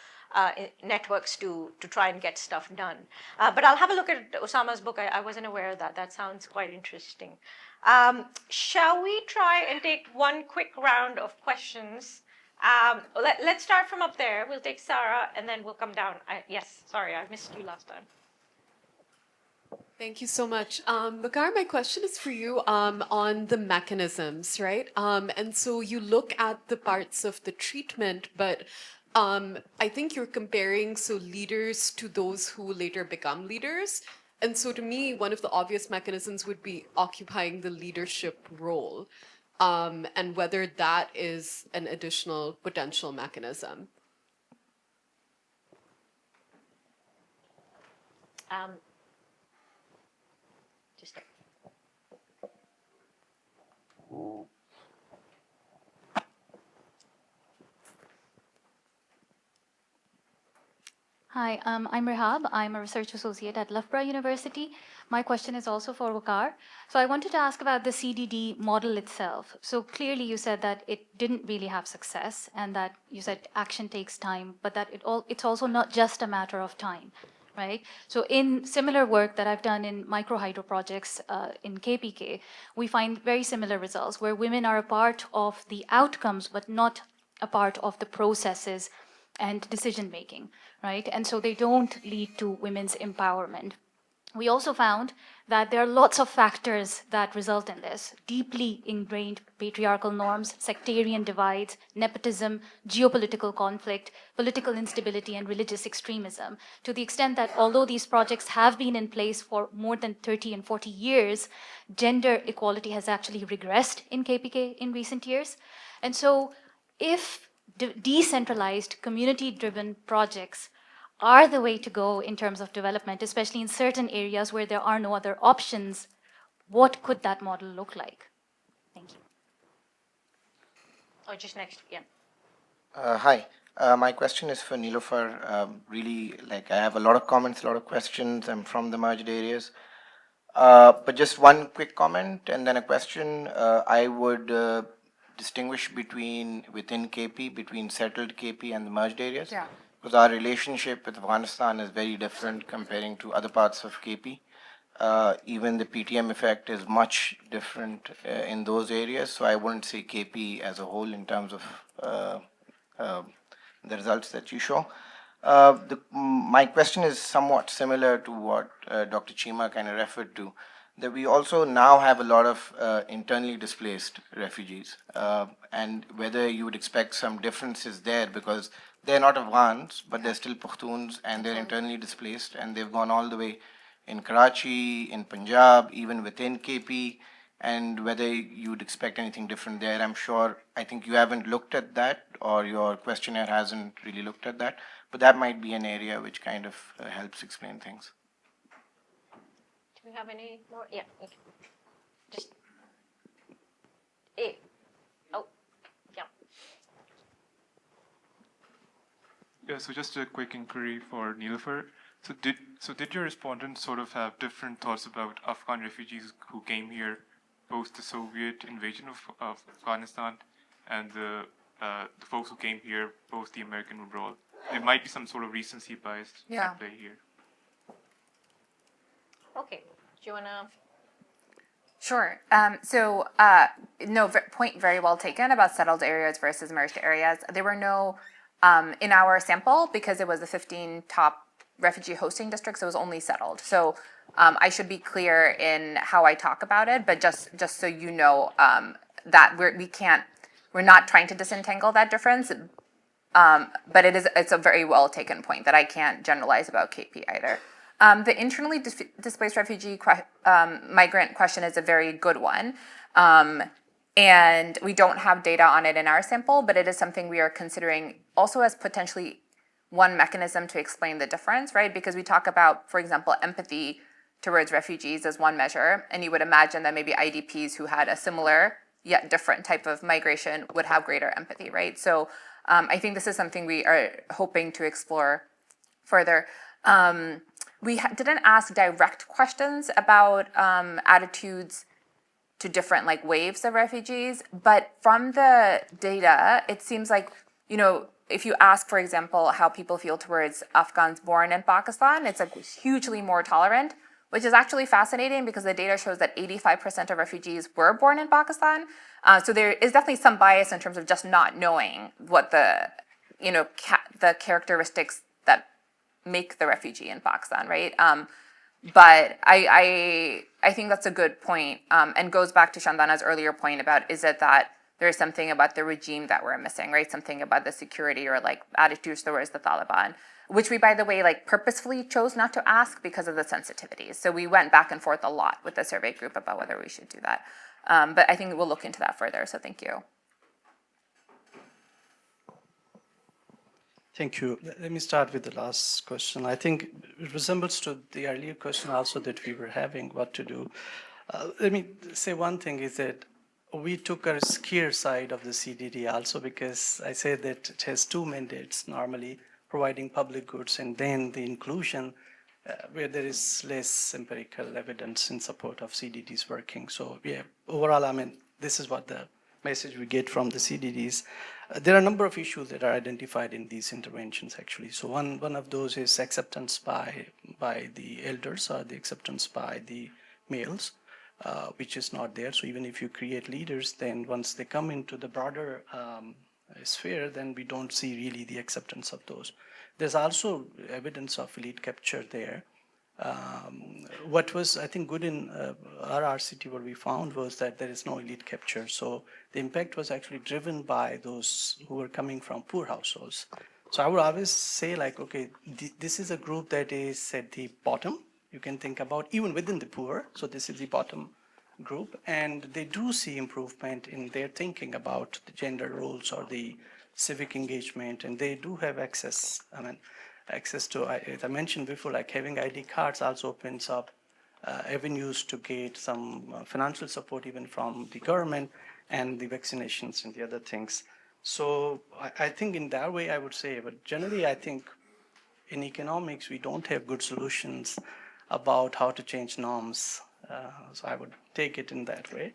networks to try and get stuff done. But I'll have a look at Osama's book. I wasn't aware of that. That sounds quite interesting. Shall we try and take one quick round of questions? Let's start from up there. We'll take Sarah, and then we'll come down. Yes, sorry, I missed you last time. Thank you so much. Waqar, my question is for you on the mechanisms, right? And so you look at the parts of the treatment, but I think you're comparing leaders to those who later become leaders. And so to me, one of the obvious mechanisms would be occupying the leadership role, and whether that is an additional potential mechanism. Just a- Hi, I'm Rehab. I'm a research associate at Loughborough University. My question is also for Waqar. So I wanted to ask about the CDD model itself. So clearly you said that it didn't really have success and that you said action takes time, but that it's also not just a matter of time, right? So in similar work that I've done in microhydro projects in KPK, we find very similar results where women are a part of the outcomes, but not a part of the processes and decision making, right? And so they don't lead to women's empowerment. We also found that there are lots of factors that result in this: deeply ingrained patriarchal norms, sectarian divides, nepotism, geopolitical conflict, political instability, and religious extremism, to the extent that although these projects have been in place for more than 30 and 40 years, gender equality has actually regressed in KPK in recent years. And so if decentralized, community-driven projects are the way to go in terms of development, especially in certain areas where there are no other options, what could that model look like? Thank you. Or just next, yeah. Hi. My question is for Niloufar. Really, like, I have a lot of comments, a lot of questions. I'm from the merged areas. But just one quick comment and then a question. I would distinguish within KP, between settled KP and the merged areas. Yeah. Because our relationship with Afghanistan is very different comparing to other parts of KP. Even the PTM effect is much different in those areas. So I wouldn't say KP as a whole in terms of the results that you show. My question is somewhat similar to what Dr. Chima kind of referred to, that we also now have a lot of internally displaced refugees, and whether you would expect some differences there, because they're not Afghans, but they're still Pakhtuns and they're internally displaced, and they've gone all the way in Karachi, in Punjab, even within KP, and whether you'd expect anything different there. I think you haven't looked at that, or your questionnaire hasn't really looked at that, but that might be an area which kind of helps explain things. Do we have any more? Yeah, okay. Just, oh, yeah. Yeah, so just a quick inquiry for Niloufar. So did your respondents sort of have different thoughts about Afghan refugees who came here post the Soviet invasion of Afghanistan, and the folks who came here post the American withdrawal? There might be some sort of recency bias at play here. Okay, do you wanna? Sure. Point very well taken about settled areas versus merged areas. There were no, in our sample, because it was the 15 top refugee hosting districts, it was only settled. So I should be clear in how I talk about it, but just so you know, that we're not trying to disentangle that difference. But it's a very well taken point that I can't generalize about KP either. The internally displaced refugee migrant question is a very good one. And we don't have data on it in our sample, but it is something we are considering also as potentially one mechanism to explain the difference, right? Because we talk about, for example, empathy towards refugees as one measure, and you would imagine that maybe IDPs who had a similar yet different type of migration would have greater empathy, right? So I think this is something we are hoping to explore further. We didn't ask direct questions about attitudes to different like waves of refugees, but from the data, it seems like, if you ask, for example, how people feel towards Afghans born in Pakistan, it's like hugely more tolerant, which is actually fascinating because the data shows that 85% of refugees were born in Pakistan. So there is definitely some bias in terms of just not knowing what the characteristics that make the refugee in Pakistan, right? But I think that's a good point, and goes back to Shandana's earlier point about, is it that there's something about the regime that we're missing, right? Something about the security or like attitudes towards the Taliban. which we, by the way, like purposefully chose not to ask because of the sensitivities. So we went back and forth a lot with the survey group about whether we should do that. But I think we'll look into that further, so thank you. Thank you. Let me start with the last question. I think it resembles to the earlier question also that we were having, what to do. Let me say one thing is that we took a riskier side of the CDD also because I said that it has two mandates normally, providing public goods and then the inclusion where there is less empirical evidence in support of CDDs working. So yeah, overall, I mean, this is what the message we get from the CDDs. There are a number of issues that are identified in these interventions actually. So one of those is acceptance by the elders or the acceptance by the males. Which is not there. So even if you create leaders, then once they come into the broader sphere, then we don't see really the acceptance of those. There's also evidence of elite capture there. What was, I think, good in our RCT, what we found was that there is no elite capture. So the impact was actually driven by those who were coming from poor households. So I would always say like, okay, this is a group that is at the bottom. You can think about even within the poor. So this is the bottom group, and they do see improvement in their thinking about the gender roles or the civic engagement, and they do have access. I mean, access to, as I mentioned before, like having ID cards also opens up avenues to get some financial support even from the government and the vaccinations and the other things. So I think in that way I would say, but generally I think in economics we don't have good solutions about how to change norms. So I would take it in that way.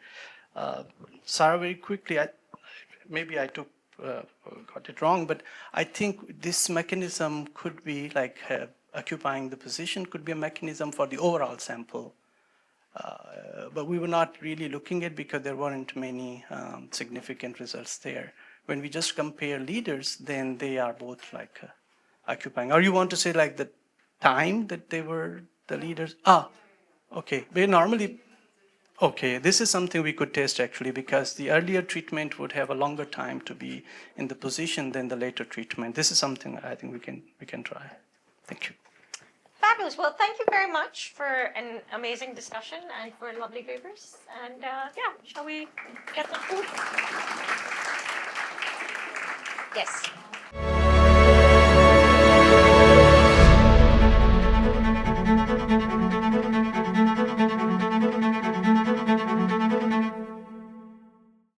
Sarah, very quickly, maybe I got it wrong, but I think this mechanism could be like occupying the position could be a mechanism for the overall sample. But we were not really looking at because there weren't many significant results there. When we just compare leaders, then they are both like occupying. Or you want to say like the time that they were the leaders? Okay. We normally, okay, this is something we could test actually because the earlier treatment would have a longer time to be in the position than the later treatment. This is something I think we can try. Thank you. Fabulous. Well, thank you very much for an amazing discussion and for lovely papers. And yeah, shall we get the food? Yes.